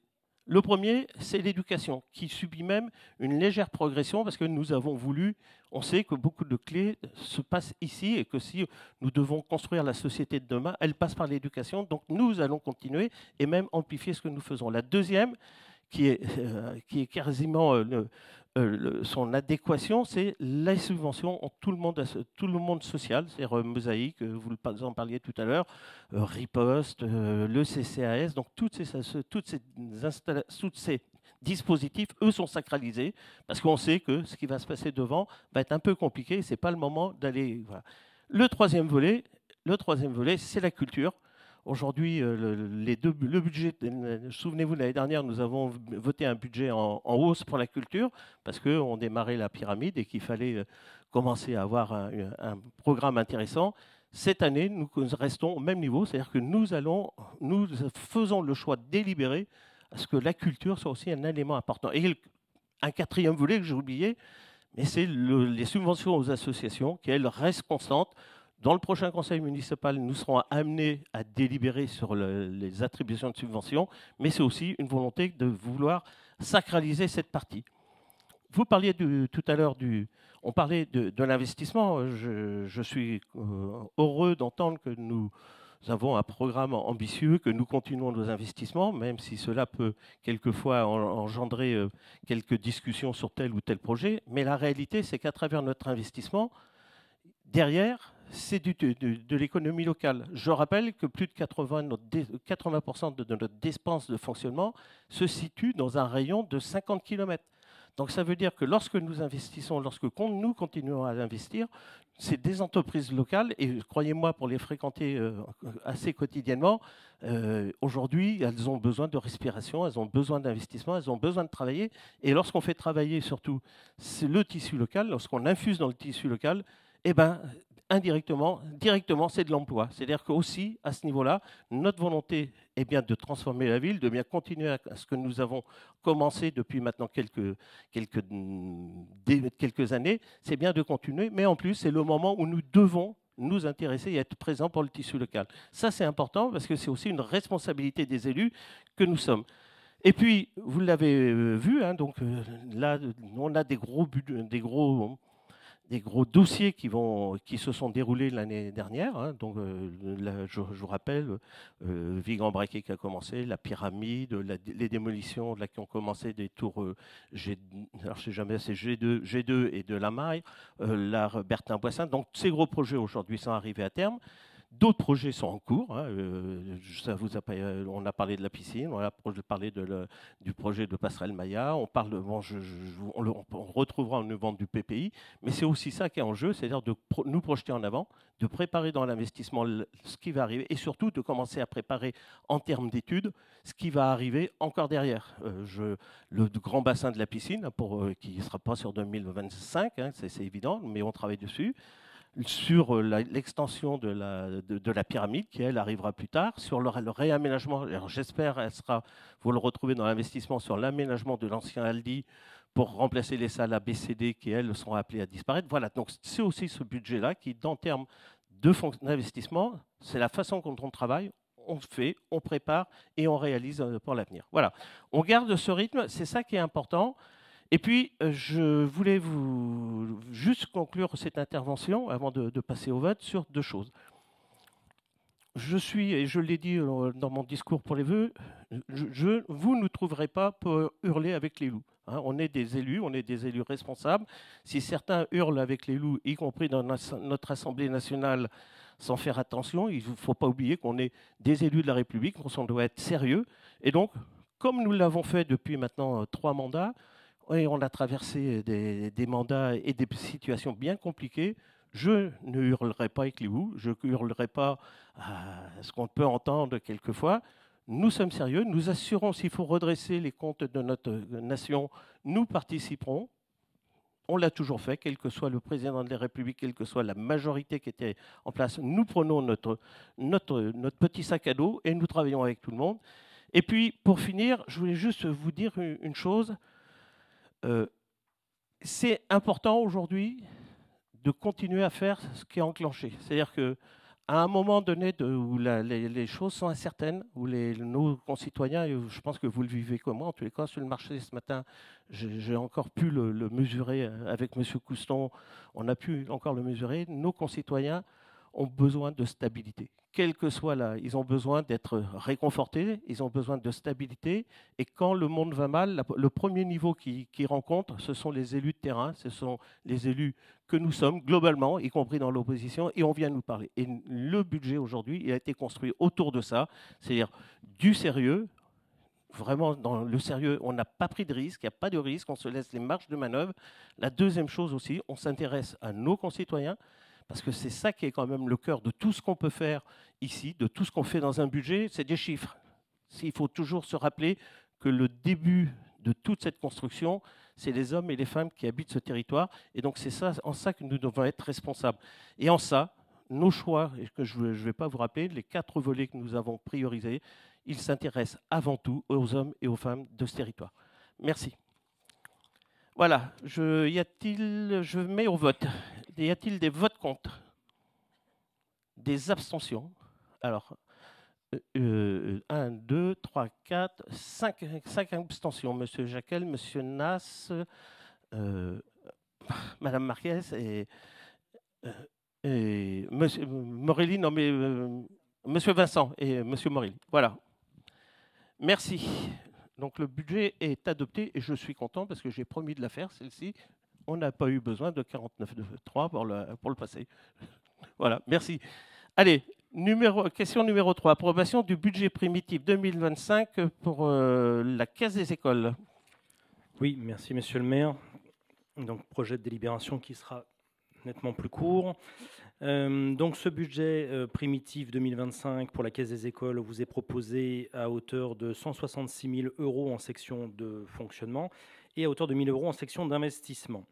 Le premier, c'est l'éducation, qui subit même une légère progression parce que nous avons voulu, on sait que beaucoup de clés se passent ici et que si nous devons construire la société de demain, elle passe par l'éducation. Donc nous allons continuer et même amplifier ce que nous faisons. La deuxième, qui est quasiment son adéquation, c'est la subvention en tout le monde social, c'est-à-dire Mosaïque, vous en parliez tout à l'heure, Riposte, le CCAS, donc toutes ces dispositifs, eux, sont sacralisés, parce qu'on sait que ce qui va se passer devant va être un peu compliqué, ce n'est pas le moment d'aller... Voilà. Le troisième volet, c'est la culture. Aujourd'hui, le budget, souvenez-vous, l'année dernière, nous avons voté un budget en hausse pour la culture parce qu'on démarrait la pyramide et qu'il fallait commencer à avoir un programme intéressant. Cette année, nous restons au même niveau, c'est-à-dire que nous faisons le choix délibéré à ce que la culture soit aussi un élément important. Et un quatrième volet que j'ai oublié, mais c'est les subventions aux associations qui, elles, restent constantes. Dans le prochain conseil municipal, nous serons amenés à délibérer sur les attributions de subventions, mais c'est aussi une volonté de vouloir sacraliser cette partie. Vous parliez tout à l'heure on parlait de l'investissement. Je suis heureux d'entendre que nous avons un programme ambitieux, que nous continuons nos investissements, même si cela peut quelquefois engendrer quelques discussions sur tel ou tel projet. Mais la réalité, c'est qu'à travers notre investissement, derrière, c'est de l'économie locale. Je rappelle que plus de 80% de notre dépense de fonctionnement se situe dans un rayon de 50 km. Donc ça veut dire que lorsque nous investissons, nous continuons à investir, c'est des entreprises locales, et croyez-moi, pour les fréquenter assez quotidiennement, aujourd'hui, elles ont besoin de respiration, elles ont besoin d'investissement, elles ont besoin de travailler. Et lorsqu'on fait travailler surtout le tissu local, lorsqu'on infuse dans le tissu local, indirectement, directement, c'est de l'emploi. C'est-à-dire qu'aussi, à ce niveau-là, notre volonté est bien de transformer la ville, de bien continuer à ce que nous avons commencé depuis maintenant quelques années, c'est bien de continuer, mais en plus, c'est le moment où nous devons nous intéresser et être présents pour le tissu local. Ça, c'est important parce que c'est aussi une responsabilité des élus que nous sommes. Et puis, vous l'avez vu, hein, donc là, on a des gros dossiers qui se sont déroulés l'année dernière. Hein, donc, là, je vous rappelle, Vigan-Braquet qui a commencé, la pyramide, les démolitions là, qui ont commencé des tours alors, je sais jamais, c'est G2 et de la Maille, l'art Bertin-Boissin. Donc, ces gros projets aujourd'hui sont arrivés à terme. D'autres projets sont en cours. Hein, on a parlé de la piscine, on a parlé du projet de passerelle Maya. On retrouvera en novembre du PPI, mais c'est aussi ça qui est en jeu, c'est-à-dire de nous projeter en avant, de préparer dans l'investissement ce qui va arriver et surtout de commencer à préparer en termes d'études ce qui va arriver encore derrière. Le grand bassin de la piscine, qui ne sera pas sur 2025, hein, c'est évident, mais on travaille dessus. Sur l'extension de la pyramide, qui, elle, arrivera plus tard, sur le réaménagement. J'espère vous le retrouvez dans l'investissement sur l'aménagement de l'ancien Aldi pour remplacer les salles ABCD qui, elles, seront appelées à disparaître. Voilà, donc c'est aussi ce budget-là qui, en termes d'investissement, c'est la façon dont on travaille, on fait, on prépare et on réalise pour l'avenir. Voilà, on garde ce rythme, c'est ça qui est important. Et puis, je voulais vous juste conclure cette intervention, avant de passer au vote, sur deux choses. Et je l'ai dit dans mon discours pour les vœux, vous ne trouverez pas pour hurler avec les loups. Hein, on est des élus responsables. Si certains hurlent avec les loups, y compris dans notre Assemblée nationale, sans faire attention, il ne faut pas oublier qu'on est des élus de la République, qu'on doit être sérieux. Et donc, comme nous l'avons fait depuis maintenant 3 mandats, et on a traversé des mandats et des situations bien compliquées. Je ne hurlerai pas avec les loups, je ne hurlerai pas à ce qu'on peut entendre quelquefois. Nous sommes sérieux, nous assurons s'il faut redresser les comptes de notre nation, nous participerons. On l'a toujours fait, quel que soit le président de la République, quelle que soit la majorité qui était en place. Nous prenons notre petit sac à dos et nous travaillons avec tout le monde. Et puis, pour finir, je voulais juste vous dire une chose. C'est important aujourd'hui de continuer à faire ce qui est enclenché. C'est-à-dire qu'à un moment donné où les choses sont incertaines, où nos concitoyens, et je pense que vous le vivez comme moi, en tous les cas, sur le marché ce matin, j'ai encore pu le mesurer avec M. Couston, on a pu encore le mesurer, nos concitoyens ont besoin de stabilité. Quel que soit là, ils ont besoin d'être réconfortés, ils ont besoin de stabilité. Et quand le monde va mal, le premier niveau qu'ils rencontrent, ce sont les élus de terrain, ce sont les élus que nous sommes globalement, y compris dans l'opposition, et on vient nous parler. Et le budget aujourd'hui, il a été construit autour de ça, c'est-à-dire du sérieux. Vraiment, dans le sérieux, on n'a pas pris de risque, il n'y a pas de risque, on se laisse les marges de manœuvre. La deuxième chose aussi, on s'intéresse à nos concitoyens, parce que c'est ça qui est quand même le cœur de tout ce qu'on peut faire ici, de tout ce qu'on fait dans un budget, c'est des chiffres. Il faut toujours se rappeler que le début de toute cette construction, c'est les hommes et les femmes qui habitent ce territoire. Et donc c'est en ça que nous devons être responsables. Et en ça, nos choix, et que je ne vais pas vous rappeler, les 4 volets que nous avons priorisés, ils s'intéressent avant tout aux hommes et aux femmes de ce territoire. Merci. Voilà, je mets au vote. Y a-t-il des votes contre? Des abstentions? Alors, 1, 2, 3, 4, 5 abstentions. Monsieur Jacquel, Monsieur Nas, Madame Marquez et Monsieur Morelli, non mais Monsieur Vincent et Monsieur Morelli. Voilà. Merci. Donc le budget est adopté et je suis content parce que j'ai promis de la faire, celle-ci. On n'a pas eu besoin de 49.3 pour le passer. Voilà, merci. Allez, question numéro 3. Approbation du budget primitif 2025 pour la Caisse des écoles. Oui, merci Monsieur le maire. Donc projet de délibération qui sera nettement plus court. Donc ce budget primitif 2025 pour la Caisse des écoles vous est proposé à hauteur de 166 000 € en section de fonctionnement et à hauteur de 1 000 € en section d'investissement.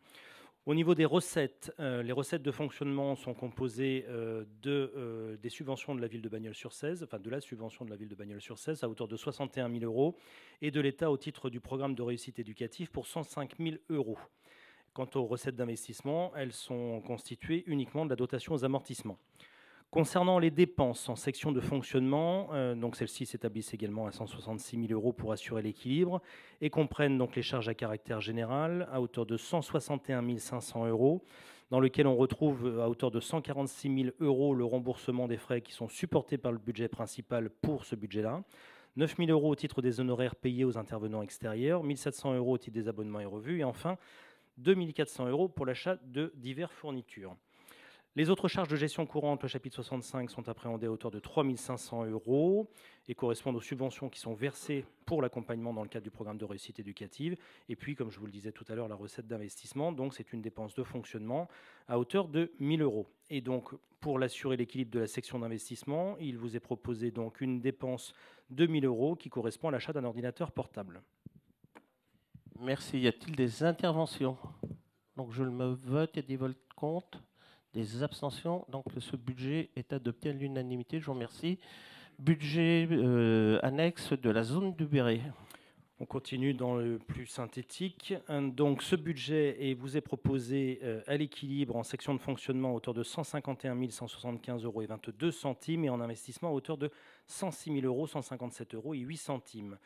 Au niveau des recettes, les recettes de fonctionnement sont composées des subventions de la ville de Bagnols-sur-Cèze, enfin de la subvention de la ville de Bagnols-sur-Cèze à hauteur de 61 000 euros et de l'État au titre du programme de réussite éducative pour 105 000 euros. Quant aux recettes d'investissement, elles sont constituées uniquement de la dotation aux amortissements. Concernant les dépenses en section de fonctionnement, donc celles-ci s'établissent également à 166 000 euros pour assurer l'équilibre et comprennent donc les charges à caractère général à hauteur de 161 500 euros, dans lequel on retrouve à hauteur de 146 000 euros le remboursement des frais qui sont supportés par le budget principal pour ce budget-là, 9 000 euros au titre des honoraires payés aux intervenants extérieurs, 1 700 euros au titre des abonnements et revues, et enfin 2 400 euros pour l'achat de diverses fournitures. Les autres charges de gestion courante au chapitre 65 sont appréhendées à hauteur de 3 500 euros et correspondent aux subventions qui sont versées pour l'accompagnement dans le cadre du programme de réussite éducative. Et puis, comme je vous le disais tout à l'heure, la recette d'investissement, donc c'est une dépense de fonctionnement à hauteur de 1 000 euros. Et donc, pour l'assurer l'équilibre de la section d'investissement, il vous est proposé donc une dépense de 1 000 euros qui correspond à l'achat d'un ordinateur portable. Merci. Y a-t-il des interventions? Donc je le me vote. Y a des votes contre? Des abstentions? Donc ce budget est adopté à l'unanimité. Je vous remercie. Budget annexe de la zone du Béret. On continue dans le plus synthétique. Donc ce budget vous est proposé à l'équilibre en section de fonctionnement à hauteur de 151 175 euros et 22 centimes et en investissement à hauteur de 106 000 euros, 157 euros et 8 centimes.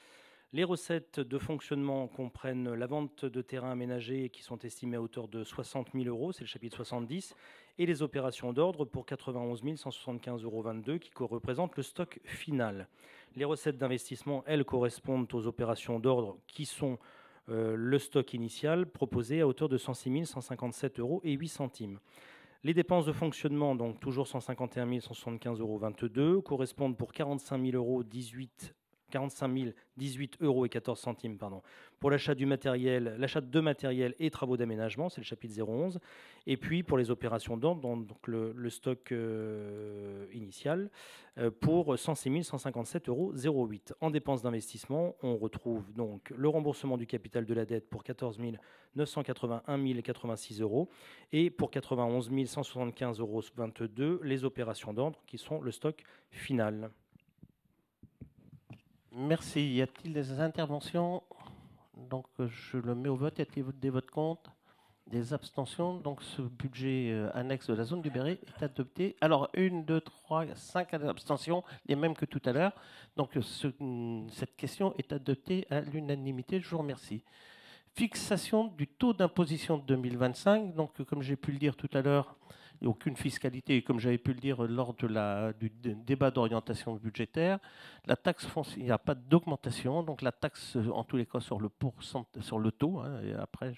Les recettes de fonctionnement comprennent la vente de terrains aménagés qui sont estimées à hauteur de 60 000 euros, c'est le chapitre 70, et les opérations d'ordre pour 91 175,22 euros qui représentent le stock final. Les recettes d'investissement, elles, correspondent aux opérations d'ordre qui sont le stock initial proposé à hauteur de 106 157 euros et 8 centimes. Les dépenses de fonctionnement, donc toujours 151 175,22 euros, correspondent pour 45 000 euros 18 euros et 14 centimes pour l'achat du matériel, l'achat de matériel et travaux d'aménagement, c'est le chapitre 011. Et puis pour les opérations d'ordre, donc le stock initial, pour 106 157,08 euros. En dépenses d'investissement, on retrouve donc le remboursement du capital de la dette pour 14 981 086 euros et pour 91 175,22 euros, les opérations d'ordre qui sont le stock final. Merci. Y a-t-il des interventions? Donc, je le mets au vote. Y a-t-il des votes contre? Des abstentions? Donc, ce budget annexe de la zone du Béret est adopté. Alors, 1, 2, 3, 5 abstentions, les mêmes que tout à l'heure. Donc, cette question est adoptée à l'unanimité. Je vous remercie. Fixation du taux d'imposition de 2025. Donc, comme j'ai pu le dire tout à l'heure, il n'y a aucune fiscalité, et comme j'avais pu le dire lors du débat d'orientation budgétaire, la taxe foncière, il n'y a pas d'augmentation, donc la taxe, en tous les cas, sur le taux, hein, et après,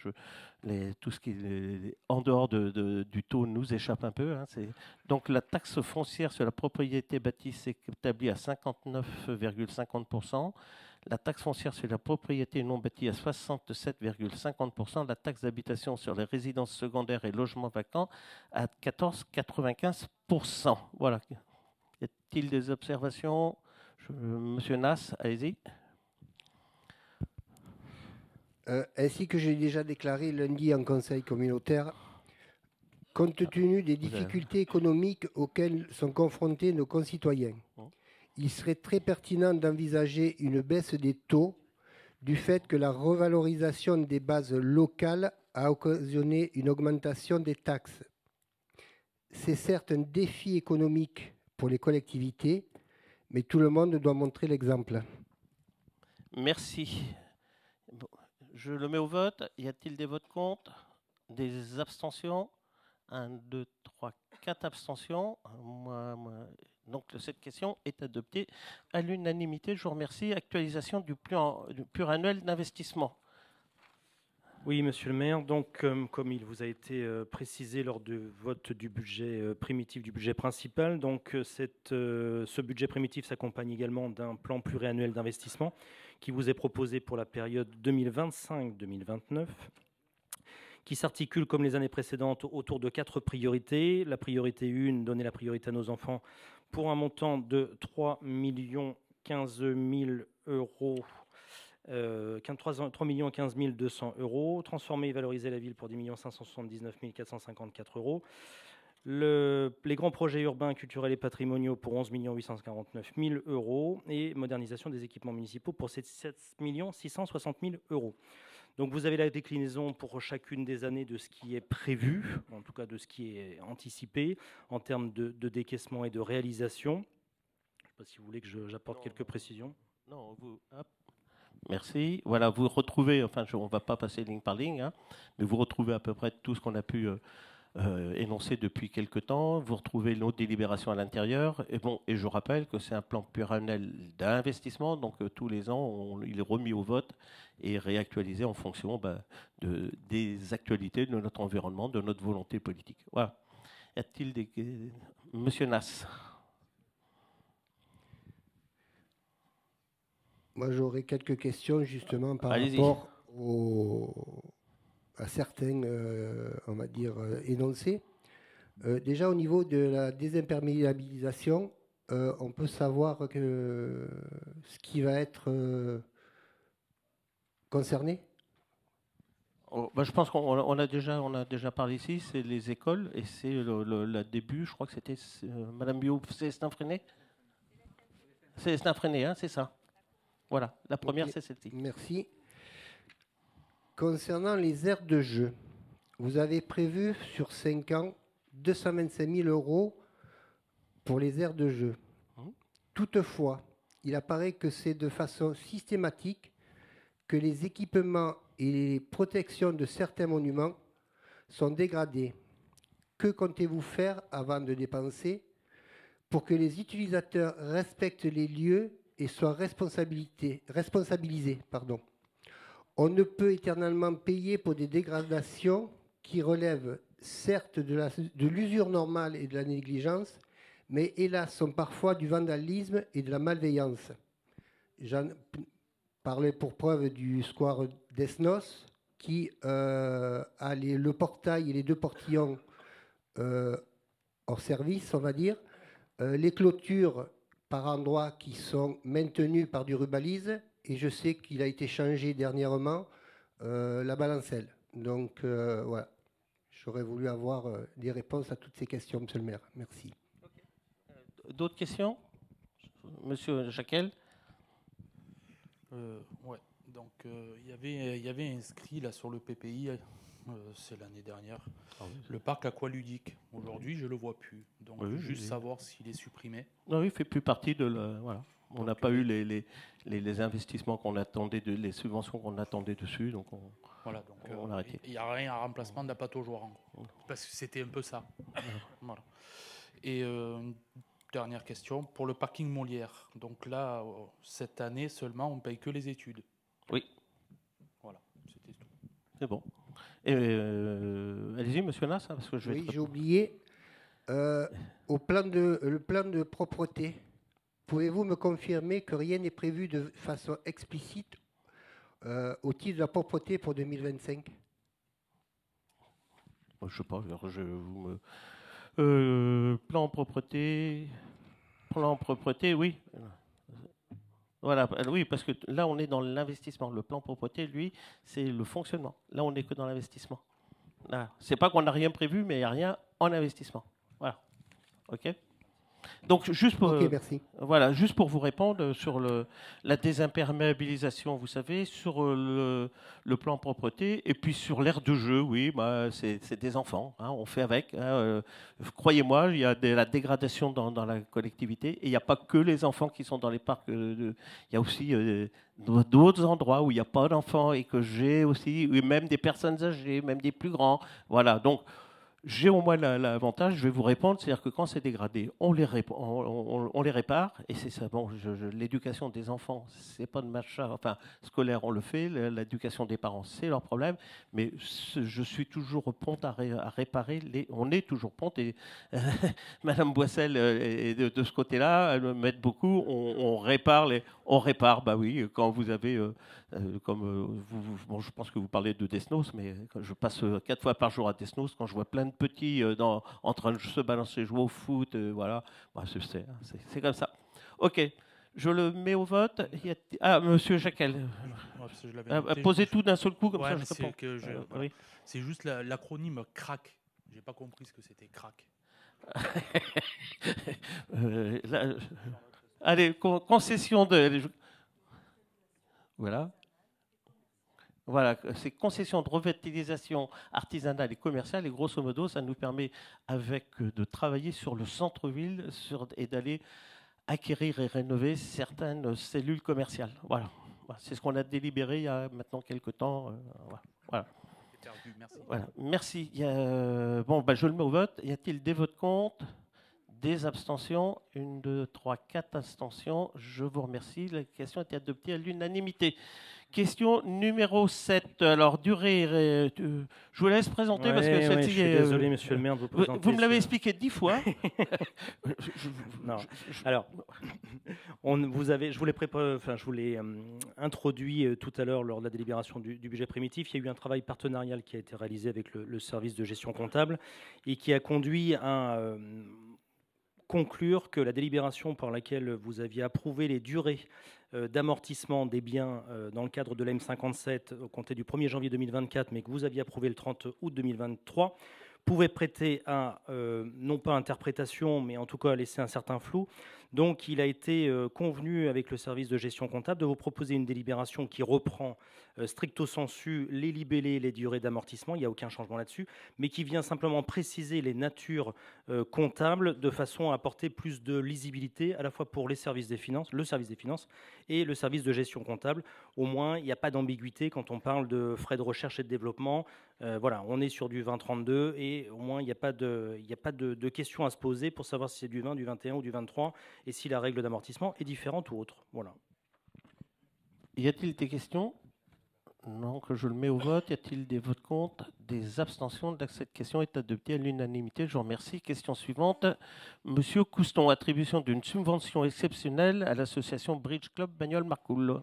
tout ce qui est en dehors du taux nous échappe un peu. Hein, donc la taxe foncière sur la propriété bâtie s'établit à 59,50%. La taxe foncière sur la propriété non bâtie à 67,50%, la taxe d'habitation sur les résidences secondaires et logements vacants à 14,95%. Voilà. Y a-t-il des observations? Monsieur Nass, allez-y. Ainsi que j'ai déjà déclaré lundi en conseil communautaire, compte tenu des difficultés économiques auxquelles sont confrontés nos concitoyens, il serait très pertinent d'envisager une baisse des taux du fait que la revalorisation des bases locales a occasionné une augmentation des taxes. C'est certes un défi économique pour les collectivités, mais tout le monde doit montrer l'exemple. Merci. Bon, je le mets au vote. Y a-t-il des votes contre? Des abstentions? 1, 2, 3, 4 abstentions. Donc cette question est adoptée à l'unanimité. Je vous remercie. Actualisation du plan pluriannuel d'investissement. Oui, monsieur le maire. Donc, comme il vous a été précisé lors du vote du budget primitif, du budget principal, donc ce budget primitif s'accompagne également d'un plan pluriannuel d'investissement qui vous est proposé pour la période 2025-2029, qui s'articule comme les années précédentes autour de 4 priorités. La priorité 1, donner la priorité à nos enfants pour un montant de 3 015 000 euros 3 15 200 euros. Transformer et valoriser la ville pour 10 579 454 euros. Les grands projets urbains, culturels et patrimoniaux pour 11 849 000 euros. Et modernisation des équipements municipaux pour 7 660 000 euros. Donc vous avez la déclinaison pour chacune des années de ce qui est prévu, en tout cas de ce qui est anticipé en termes de décaissement et de réalisation. Je ne sais pas si vous voulez que j'apporte quelques précisions. Non, hop. Merci. Voilà, vous retrouvez, enfin on ne va pas passer ligne par ligne, hein, mais vous retrouvez à peu près tout ce qu'on a pu énoncé depuis quelque temps. Vous retrouvez nos délibérations à l'intérieur. Et je rappelle que c'est un plan pluriannuel d'investissement, donc tous les ans, il est remis au vote et réactualisé en fonction des actualités de notre environnement, de notre volonté politique. Voilà. Y a-t-il des... Monsieur Nass. Moi, j'aurais quelques questions justement par rapport à certains, on va dire, énoncés. Déjà, au niveau de la désimperméabilisation, on peut savoir que ce qui va être concerné. Je pense qu'on a déjà parlé ici, c'est les écoles, et c'est le début, je crois que c'était Madame Bio, c'est Estin-Freinet. C'est Estin-Freinet, hein, c'est ça. Voilà, la première, okay. C'est celle-ci. Merci. Concernant les aires de jeu, vous avez prévu sur 5 ans 225 000 euros pour les aires de jeu. Toutefois, il apparaît que c'est de façon systématique que les équipements et les protections de certains monuments sont dégradés. Que comptez-vous faire avant de dépenser pour que les utilisateurs respectent les lieux et soient responsabilisés. On ne peut éternellement payer pour des dégradations qui relèvent certes de l'usure normale et de la négligence, mais hélas sont parfois du vandalisme et de la malveillance. J'en parlais pour preuve du square Desnos qui a le portail et les 2 portillons hors service, on va dire, les clôtures par endroits qui sont maintenus par du rubalise, et je sais qu'il a été changé dernièrement la balancelle. Donc voilà, j'aurais voulu avoir des réponses à toutes ces questions, monsieur le maire. Merci. Okay. D'autres questions? Monsieur Jacquel? Ouais, donc il y avait inscrit là sur le PPI, c'est l'année dernière, le parc aqualudique. Aujourd'hui, je ne le vois plus. Donc, juste savoir s'il est supprimé. Non, il ne fait plus partie de voilà. On n'a pas eu les investissements qu'on attendait, les subventions qu'on attendait dessus, donc on a arrêté. Il n'y a rien à remplacement de la pâte aux joueurs, parce que c'était un peu ça. Voilà. Et dernière question, pour le parking Molière. Donc là, cette année seulement, on ne paye que les études. Oui. Voilà, c'était tout. C'est bon. Allez-y, monsieur Nass, parce que oui, j'ai oublié. Le plan de propreté, pouvez-vous me confirmer que rien n'est prévu de façon explicite au titre de la propreté pour 2025? Je ne sais pas, plan propreté, oui. Voilà, oui, parce que là, on est dans l'investissement. Le plan propreté, lui, c'est le fonctionnement. Là, on n'est que dans l'investissement. C'est pas qu'on n'a rien prévu, mais il n'y a rien en investissement. Voilà. OK. Donc, juste pour, merci. Voilà, juste pour vous répondre sur la désimperméabilisation, vous savez, sur le plan propreté, et puis sur l'aire de jeu, oui, c'est des enfants, hein, on fait avec. Hein, croyez-moi, il y a de la dégradation dans la collectivité, et il n'y a pas que les enfants qui sont dans les parcs. Il y a aussi d'autres endroits où il n'y a pas d'enfants, et que j'ai aussi, même des personnes âgées, même des plus grands. Voilà, donc... J'ai au moins l'avantage, je vais vous répondre, c'est-à-dire que quand c'est dégradé, on les répare, et c'est ça. Bon, l'éducation des enfants, c'est pas de machin, enfin scolaire, on le fait, l'éducation des parents, c'est leur problème, mais je suis toujours prompte à réparer on est toujours prompte, et Madame Boissel est de ce côté-là, elle m'aide beaucoup, on répare, bah oui, quand vous avez, bon, je pense que vous parlez de Desnos, mais je passe 4 fois par jour à Desnos, quand je vois plein de petits en train de se balancer, jouer au foot, voilà, c'est comme ça. OK. Je le mets au vote. Ah, monsieur Jacquel. Ouais, parce que je l'avais noté, Posez je- tout d'un seul coup, comme Ouais, ça mais je réponds. voilà. Oui. C'est juste l'acronyme CRAC. J'ai pas compris ce que c'était CRAC. Là, allez, concession de. Voilà. Voilà, c'est concession de revitalisation artisanale et commerciale. Et grosso modo, ça nous permet de travailler sur le centre-ville et d'aller acquérir et rénover certaines cellules commerciales. Voilà. C'est ce qu'on a délibéré il y a maintenant quelques temps. Voilà. Merci. Voilà. Merci. Bon, je le mets au vote. Y a-t-il des votes contre? Des abstentions? 1, 2, 3, 4 abstentions. Je vous remercie. La question est adoptée à l'unanimité. Question numéro 7. Alors, durée. Je vous laisse présenter parce que celle-ci. Je suis désolé, monsieur le maire, de vous présenter. Vous me l'avez expliqué 10 fois. Non. Alors, je vous l'ai introduit tout à l'heure lors de la délibération du budget primitif. Il y a eu un travail partenarial qui a été réalisé avec le service de gestion comptable et qui a conduit à conclure que la délibération par laquelle vous aviez approuvé les durées d'amortissement des biens dans le cadre de l'M57 au compter du 1er janvier 2024, mais que vous aviez approuvé le 30 août 2023, pouvait prêter à, non pas interprétation, mais en tout cas à laisser un certain flou. Donc il a été convenu avec le service de gestion comptable de vous proposer une délibération qui reprend stricto sensu les libellés et les durées d'amortissement, il n'y a aucun changement là-dessus, mais qui vient simplement préciser les natures comptables de façon à apporter plus de lisibilité à la fois pour les services des finances, le service des finances et le service de gestion comptable. Au moins, il n'y a pas d'ambiguïté quand on parle de frais de recherche et de développement. Voilà, on est sur du 2032 et au moins il n'y a pas de questions à se poser pour savoir si c'est du 20, du 21 ou du 23 et si la règle d'amortissement est différente ou autre. Voilà. Y a-t-il des questions? Non, que je le mets au vote. Y a-t-il des votes contre? Des abstentions? Cette question est adoptée à l'unanimité. Je vous remercie. Question suivante. Monsieur Couston, attribution d'une subvention exceptionnelle à l'association Bridge Club Bagnoles-Marcoule.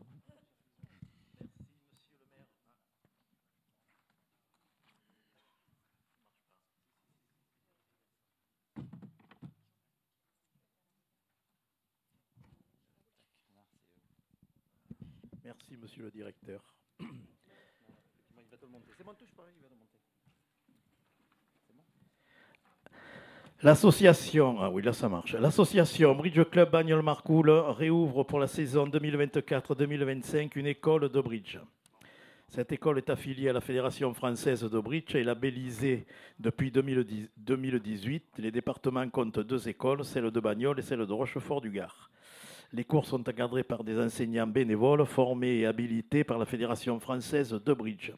Merci, monsieur le directeur. L'association, ah oui, là ça marche. L'association Bridge Club Bagnoles-Marcoule réouvre pour la saison 2024-2025 une école de bridge. Cette école est affiliée à la Fédération française de bridge et labellisée depuis 2018. Les départements comptent 2 écoles, celle de Bagnoles et celle de Rochefort-du-Gard. Les cours sont encadrés par des enseignants bénévoles formés et habilités par la Fédération française de bridge.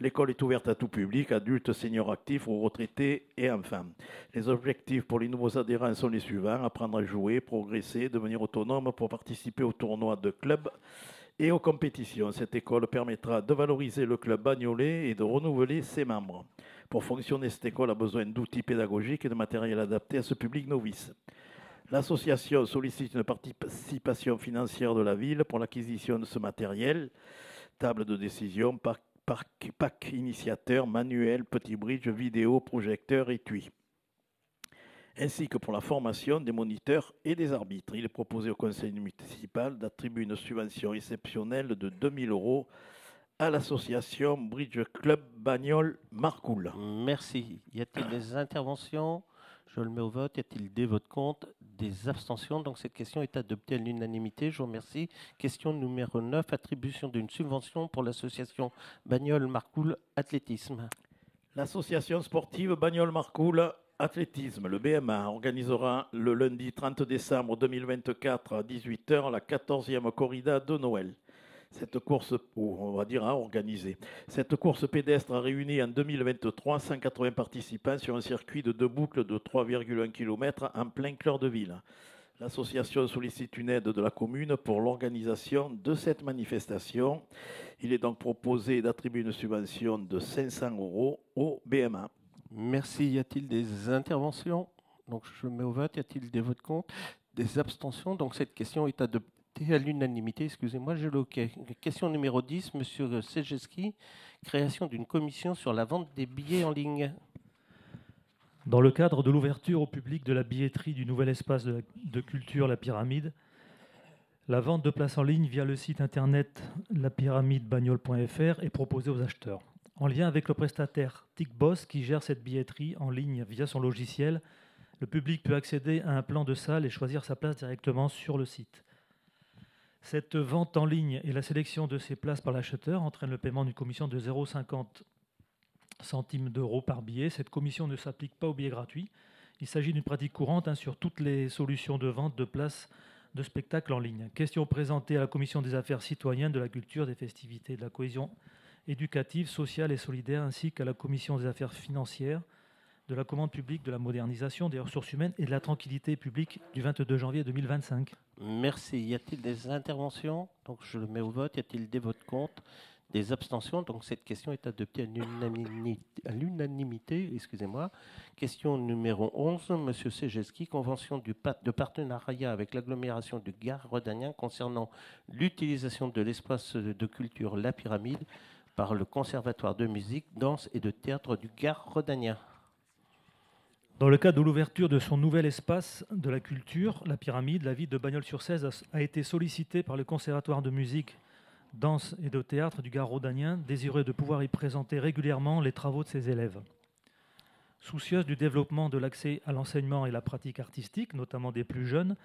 L'école est ouverte à tout public, adultes, seniors actifs ou retraités et enfants. Les objectifs pour les nouveaux adhérents sont les suivants: apprendre à jouer, progresser, devenir autonome pour participer aux tournois de club et aux compétitions. Cette école permettra de valoriser le club bagnolais et de renouveler ses membres. Pour fonctionner, cette école a besoin d'outils pédagogiques et de matériel adapté à ce public novice. L'association sollicite une participation financière de la ville pour l'acquisition de ce matériel: table de décision, pack initiateur, manuel, petit bridge, vidéo, projecteur, étui, ainsi que pour la formation des moniteurs et des arbitres. Il est proposé au conseil municipal d'attribuer une subvention exceptionnelle de 2 000 € à l'association Bridge Club Bagnoles-Marcoule. Merci. Y a-t-il des interventions? Je le mets au vote. Y a-t-il des votes contre? Des abstentions? Donc cette question est adoptée à l'unanimité. Je vous remercie. Question numéro 9. Attribution d'une subvention pour l'association Bagnoles-Marcoule Athlétisme. L'association sportive Bagnoles-Marcoule Athlétisme, le BMA, organisera le lundi 30 décembre 2024 à 18h la 14e corrida de Noël. Cette course, on va dire organisée. Cette course pédestre a réuni en 2023 180 participants sur un circuit de 2 boucles de 3,1 km en plein cœur de ville. L'association sollicite une aide de la commune pour l'organisation de cette manifestation. Il est donc proposé d'attribuer une subvention de 500 € au BMA. Merci. Y a-t-il des interventions? Donc je mets au vote. Y a-t-il des votes contre? Des abstentions? Donc cette question est adoptée à l'unanimité. Excusez-moi, j'ai le OK. Question numéro 10, monsieur Sejeski. Création d'une commission sur la vente des billets en ligne. Dans le cadre de l'ouverture au public de la billetterie du nouvel espace de culture La Pyramide, La vente de places en ligne via le site internet lapyramidebagnole.fr est proposée aux acheteurs. En lien avec le prestataire TicBoss qui gère cette billetterie en ligne via son logiciel, le public peut accéder à un plan de salle et choisir sa place directement sur le site. Cette vente en ligne et la sélection de ces places par l'acheteur entraîne le paiement d'une commission de 0,50 centimes d'euros par billet. Cette commission ne s'applique pas aux billets gratuits. Il s'agit d'une pratique courante sur toutes les solutions de vente de places de spectacles en ligne. Question présentée à la Commission des affaires citoyennes, de la culture, des festivités, de la cohésion éducative, sociale et solidaire, ainsi qu'à la Commission des affaires financières, de la commande publique, de la modernisation, des ressources humaines et de la tranquillité publique du 22 janvier 2025. Merci. Y a-t-il des interventions? Donc je le mets au vote. Y a-t-il des votes contre? Des abstentions? Donc cette question est adoptée à l'unanimité. Excusez-moi. Question numéro 11. Monsieur Sejeski, convention de partenariat avec l'agglomération du Gard rhodanien concernant l'utilisation de l'espace de culture La Pyramide par le Conservatoire de musique, danse et de théâtre du Gard rhodanien. Dans le cadre de l'ouverture de son nouvel espace de la culture, La Pyramide, la ville de Bagnols-sur-Cèze a été sollicitée par le Conservatoire de musique, danse et de théâtre du Gard rhodanien, désireux de pouvoir y présenter régulièrement les travaux de ses élèves. Soucieuse du développement de l'accès à l'enseignement et la pratique artistique, notamment des plus jeunes,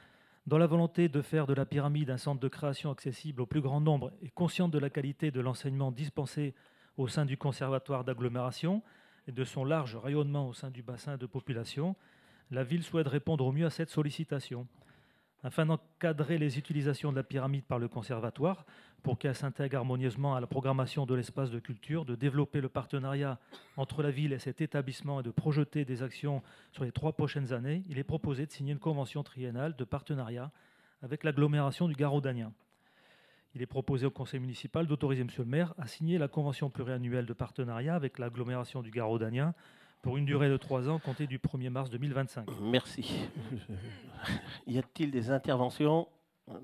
dans la volonté de faire de La Pyramide un centre de création accessible au plus grand nombre et consciente de la qualité de l'enseignement dispensé au sein du Conservatoire d'agglomération et de son large rayonnement au sein du bassin de population, la ville souhaite répondre au mieux à cette sollicitation. Afin d'encadrer les utilisations de La Pyramide par le Conservatoire, pour qu'elle s'intègre harmonieusement à la programmation de l'espace de culture, de développer le partenariat entre la ville et cet établissement et de projeter des actions sur les 3 prochaines années, il est proposé de signer une convention triennale de partenariat avec l'agglomération du Gard rhodanien. Il est proposé au conseil municipal d'autoriser M. le maire à signer la convention pluriannuelle de partenariat avec l'agglomération du Gard rhodanien pour une durée de 3 ans comptée du 1er mars 2025. Merci. Y a-t-il des interventions?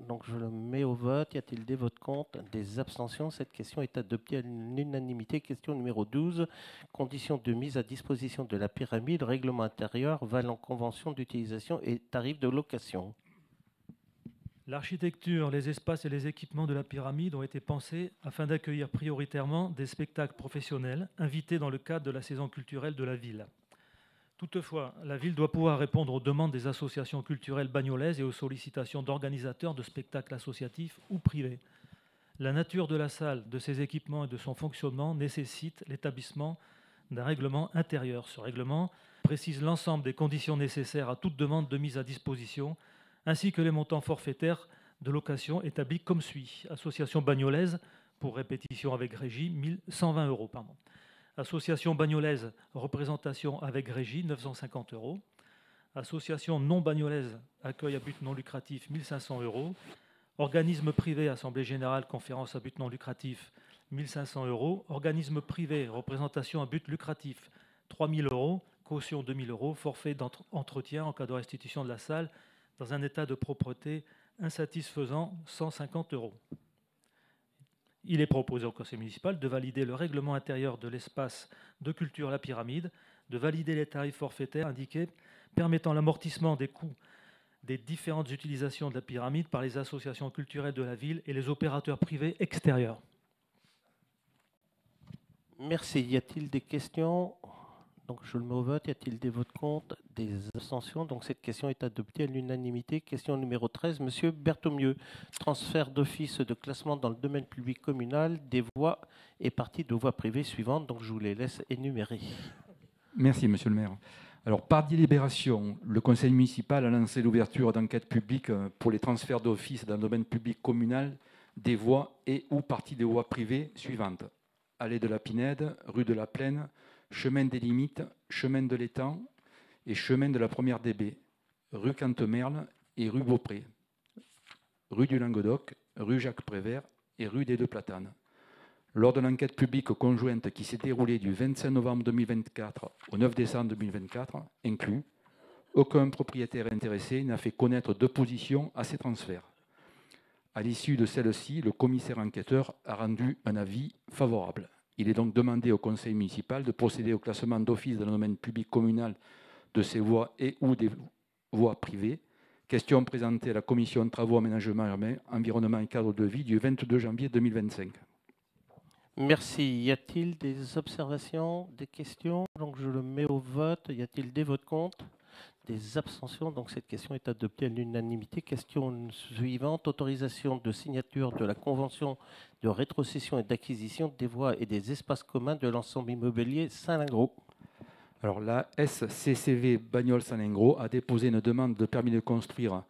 Donc je le mets au vote. Y a-t-il des votes contre? Des abstentions? Cette question est adoptée à l'unanimité. Question numéro 12. Conditions de mise à disposition de La Pyramide, règlement intérieur, valant convention d'utilisation et tarifs de location. L'architecture, les espaces et les équipements de La Pyramide ont été pensés afin d'accueillir prioritairement des spectacles professionnels invités dans le cadre de la saison culturelle de la ville. Toutefois, la ville doit pouvoir répondre aux demandes des associations culturelles bagnolaises et aux sollicitations d'organisateurs de spectacles associatifs ou privés. La nature de la salle, de ses équipements et de son fonctionnement nécessite l'établissement d'un règlement intérieur. Ce règlement précise l'ensemble des conditions nécessaires à toute demande de mise à disposition, ainsi que les montants forfaitaires de location établis comme suit. Association bagnolaise, pour répétition avec régie, 120 €. Association bagnolaise, représentation avec régie, 950 €. Association non bagnolaise, accueil à but non lucratif, 1500 €. Organisme privé, assemblée générale, conférence à but non lucratif, 1500 €. Organisme privé, représentation à but lucratif, 3000 €. Caution 2000 €. Forfait d'entretien en cas de restitution de la salle dans un état de propreté insatisfaisant, 150 €. Il est proposé au conseil municipal de valider le règlement intérieur de l'espace de culture La Pyramide, de valider les tarifs forfaitaires indiqués permettant l'amortissement des coûts des différentes utilisations de La Pyramide par les associations culturelles de la ville et les opérateurs privés extérieurs. Merci. Y a-t-il des questions? Donc je le mets au vote. Y a-t-il des votes contre? Des abstentions? Donc cette question est adoptée à l'unanimité. Question numéro 13. Monsieur Berthaumieux, transfert d'office de classement dans le domaine public communal des voies et parties de voies privées suivantes. Donc je vous les laisse énumérer. Merci, monsieur le maire. Alors, par délibération, le conseil municipal a lancé l'ouverture d'enquêtes publiques pour les transferts d'office dans le domaine public communal des voies et ou parties de voies privées suivantes. Allée de la Pinède, rue de la Plaine, chemin des Limites, chemin de l'Étang et chemin de la Première DB, rue Cantemerle et rue Beaupré, rue du Languedoc, rue Jacques Prévert et rue des Deux Platanes. Lors de l'enquête publique conjointe qui s'est déroulée du 25 novembre 2024 au 9 décembre 2024, inclus, aucun propriétaire intéressé n'a fait connaître d'opposition à ces transferts. À l'issue de celle-ci, le commissaire enquêteur a rendu un avis favorable. Il est donc demandé au conseil municipal de procéder au classement d'office dans le domaine public communal de ces voies et ou des voies privées Question présentée à la Commission de Travaux, Aménagement urbain, Environnement et Cadre de vie du 22 janvier 2025. Merci. Y a-t-il des observations, des questions? Donc je le mets au vote. Y a-t-il des votes contre? Des abstentions? Donc cette question est adoptée à l'unanimité. Question suivante. Autorisation de signature de la convention de rétrocession et d'acquisition des voies et des espaces communs de l'ensemble immobilier Saint-Lingro. Alors la SCCV Bagnols-Salingro a déposé une demande de permis de construire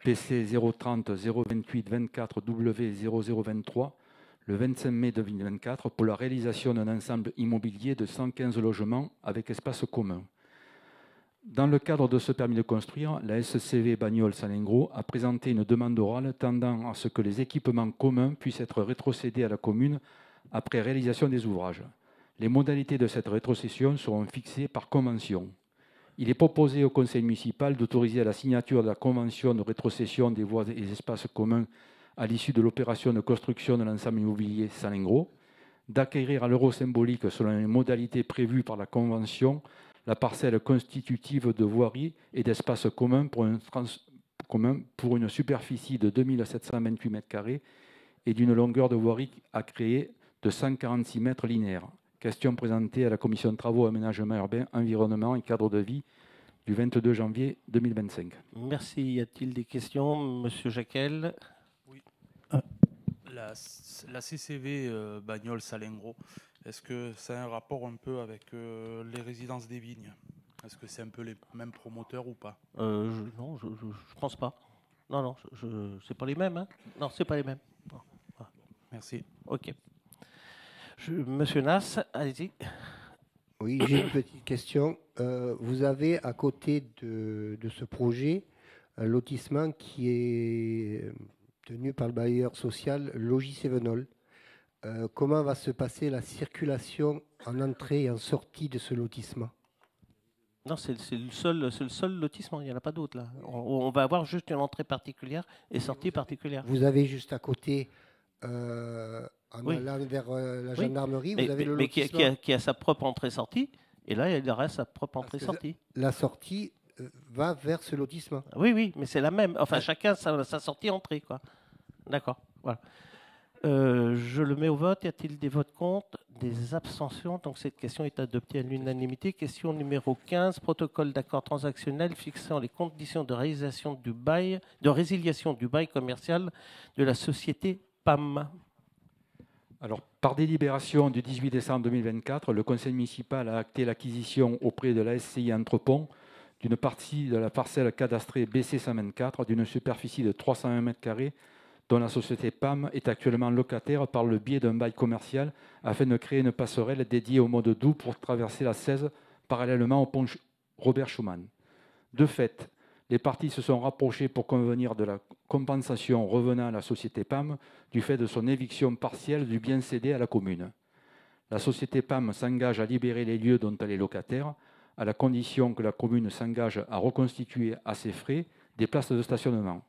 PC 030 028 24 W 0023 le 25 mai 2024 pour la réalisation d'un ensemble immobilier de 115 logements avec espace commun. Dans le cadre de ce permis de construire, la SCV Bagnols-Salingro a présenté une demande orale tendant à ce que les équipements communs puissent être rétrocédés à la commune après réalisation des ouvrages. Les modalités de cette rétrocession seront fixées par convention. Il est proposé au conseil municipal d'autoriser à la signature de la convention de rétrocession des voies et espaces communs à l'issue de l'opération de construction de l'ensemble immobilier Salingro, d'acquérir à l'euro symbolique selon les modalités prévues par la convention la parcelle constitutive de voirie et d'espaces communs pour une superficie de 2728 m² et d'une longueur de voirie à créer de 146 mètres linéaires. Question présentée à la Commission de Travaux, Aménagement urbain, Environnement et Cadre de vie du 22 janvier 2025. Merci. Y a-t-il des questions? Monsieur Jacquel. Oui. La CCV Bagnols-Salingro, est-ce que c'est un rapport un peu avec les résidences des vignes? Est-ce que c'est un peu les mêmes promoteurs ou pas? Non, je pense pas. Non, c'est pas les mêmes. Hein, non, c'est pas les mêmes. Non. Ah. Merci. Ok. Monsieur Nas, allez-y. Oui, j'ai une petite question. Vous avez à côté de ce projet un lotissement qui est tenu par le bailleur social Logis Sévenol. Comment va se passer la circulation en entrée et en sortie de ce lotissement? Non, c'est le seul lotissement, il n'y en a pas d'autre là. On va avoir juste une entrée particulière et sortie particulière. Vous avez juste à côté, en Oui. allant vers la Oui. gendarmerie, vous avez le mais lotissement. qui a sa propre entrée-sortie, et là, il aura sa propre Parce que entrée-sortie. La sortie va vers ce lotissement. Oui, mais c'est la même. Enfin, Ouais. chacun sa sortie-entrée, quoi. D'accord, voilà. Je le mets au vote. Y a-t-il des votes contre? Des abstentions? Donc cette question est adoptée à l'unanimité. Question numéro 15, protocole d'accord transactionnel fixant les conditions de réalisation du bail, de résiliation du bail commercial de la société PAM. Alors, par délibération du 18 décembre 2024, le conseil municipal a acté l'acquisition auprès de la SCI Entrepont d'une partie de la parcelle cadastrée BC 124 d'une superficie de 301 m², dont la société PAM est actuellement locataire par le biais d'un bail commercial afin de créer une passerelle dédiée au mode doux pour traverser la 16 parallèlement au pont Robert Schuman. De fait, les parties se sont rapprochées pour convenir de la compensation revenant à la société PAM du fait de son éviction partielle du bien cédé à la commune. La société PAM s'engage à libérer les lieux dont elle est locataire, à la condition que la commune s'engage à reconstituer à ses frais des places de stationnement.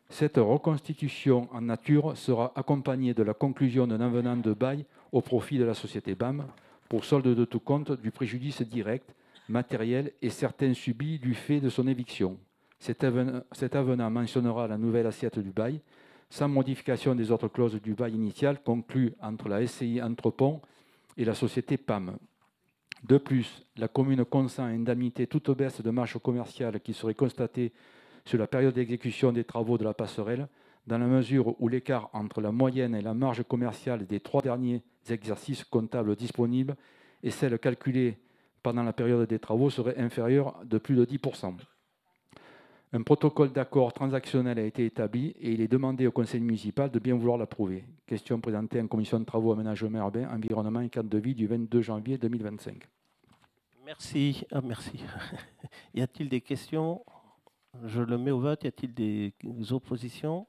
Cette reconstitution en nature sera accompagnée de la conclusion d'un avenant de bail au profit de la société PAM pour solde de tout compte du préjudice direct, matériel et certain subi du fait de son éviction. Cet avenant mentionnera la nouvelle assiette du bail, sans modification des autres clauses du bail initial conclu entre la SCI Entrepont et la société PAM. De plus, la commune consent à indemniter toute baisse de marge commerciale qui serait constatée sur la période d'exécution des travaux de la passerelle, dans la mesure où l'écart entre la moyenne et la marge commerciale des 3 derniers exercices comptables disponibles et celle calculée pendant la période des travaux serait inférieur de plus de 10%. Un protocole d'accord transactionnel a été établi et il est demandé au conseil municipal de bien vouloir l'approuver. Question présentée en commission de travaux, aménagement urbain, environnement et cadre de vie du 22 janvier 2025. Merci. Merci. Y a-t-il des questions? Je le mets au vote. Y a-t-il des oppositions?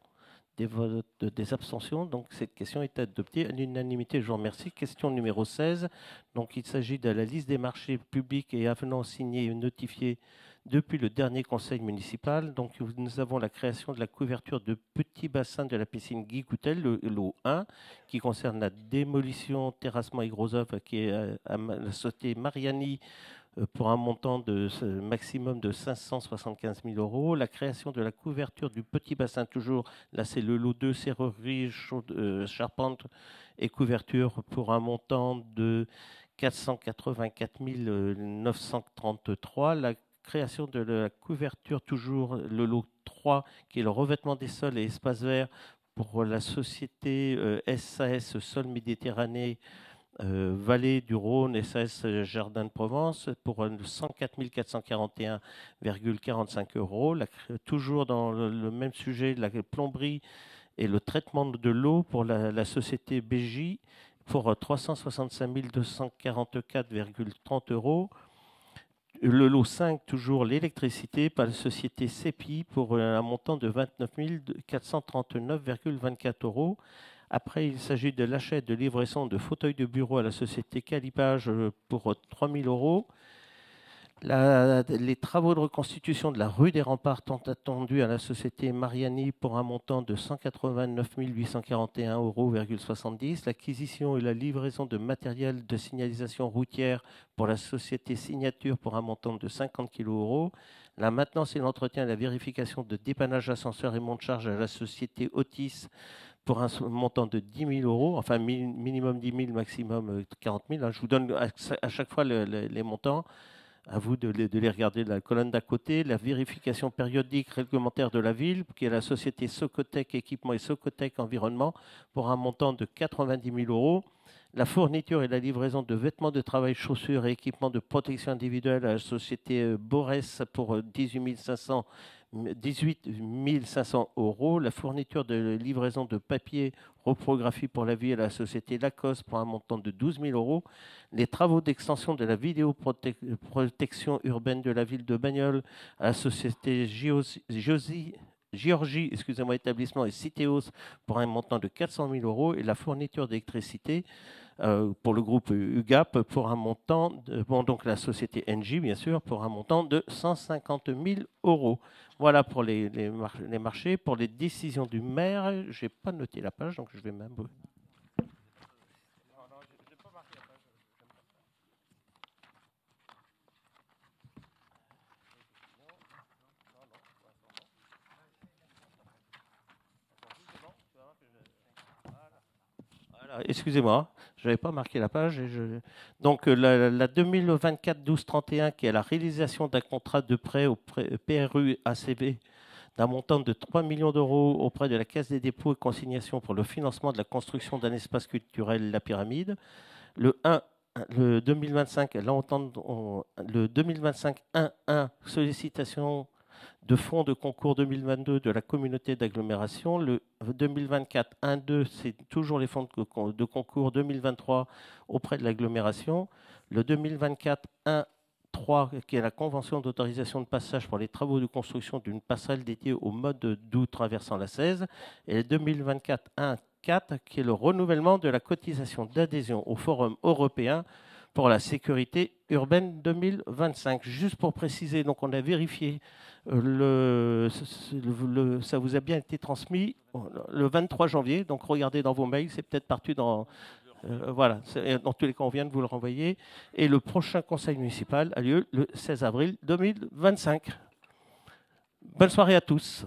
Des votes, des abstentions? Donc cette question est adoptée à l'unanimité. Je vous remercie. Question numéro 16. Donc il s'agit de la liste des marchés publics et avenants signés et notifiés depuis le dernier conseil municipal. Donc nous avons la création de la couverture de petits bassins de la piscine Guy Coutel, le lot 1, qui concerne la démolition, terrassement et gros œuvres, qui est à la société Mariani pour un montant de maximum de 575 000 euros. La création de la couverture du petit bassin, toujours, là c'est le lot 2, serrurerie, charpente et couverture pour un montant de 484 933. La création de la couverture, toujours le lot 3, qui est le revêtement des sols et espaces verts pour la société SAS Sol Méditerranée, Vallée du Rhône, SAS Jardin de Provence, pour 104 441,45 euros. Toujours dans le même sujet, la plomberie et le traitement de l'eau pour la société BJ, pour 365 244,30 euros. Le lot 5, toujours l'électricité, par la société CEPI, pour un montant de 29 439,24 euros. Après, il s'agit de l'achat et de livraison de fauteuils de bureau à la société Calipage pour 3 000 euros. Les travaux de reconstitution de la rue des Remparts sont attendus à la société Mariani pour un montant de 189 841,70 euros. L'acquisition et la livraison de matériel de signalisation routière pour la société Signature pour un montant de 50 kg. La maintenance et l'entretien et la vérification de dépannage ascenseur et monte-charge à la société Otis pour un montant de 10 000 euros, enfin minimum 10 000, maximum 40 000. Je vous donne à chaque fois les montants. À vous de les regarder de la colonne d'à côté. La vérification périodique réglementaire de la ville, qui est la société Socotec Équipement et Socotec Environnement, pour un montant de 90 000 euros. La fourniture et la livraison de vêtements de travail, chaussures et équipements de protection individuelle à la société Borès pour 18 500 euros. La fourniture de livraison de papier reprographie pour la ville à la société Lacoste pour un montant de 12 000 euros. Les travaux d'extension de la vidéoprotection urbaine de la ville de Bagnols à la société Géorgie, établissement et Citéos pour un montant de 400 000 euros. Et la fourniture d'électricité pour le groupe UGAP pour un montant, donc la société NJ bien sûr, pour un montant de 150 000 euros. Voilà pour les marchés. Pour les décisions du maire, je n'ai pas noté la page, donc je vais même... Excusez-moi, je n'avais pas marqué la page. Donc la 2024-12-31, qui est la réalisation d'un contrat de prêt au PRU ACV d'un montant de 3 millions d'euros auprès de la Caisse des dépôts et consignations pour le financement de la construction d'un espace culturel La Pyramide. Le 2025, le 2025-1-1, sollicitation de fonds de concours 2022 de la communauté d'agglomération. Le 2024-1-2, c'est toujours les fonds de concours 2023 auprès de l'agglomération. Le 2024-1-3, qui est la convention d'autorisation de passage pour les travaux de construction d'une passerelle dédiée au mode doux traversant la 16. Et le 2024-1-4, qui est le renouvellement de la cotisation d'adhésion au Forum européen pour la sécurité urbaine 2025. Juste pour préciser, donc on a vérifié, ça vous a bien été transmis le 23 janvier, donc regardez dans vos mails, c'est peut-être parti dans... voilà, dans tous les cas, on vient de vous le renvoyer. Et le prochain conseil municipal a lieu le 16 avril 2025. Bonne soirée à tous.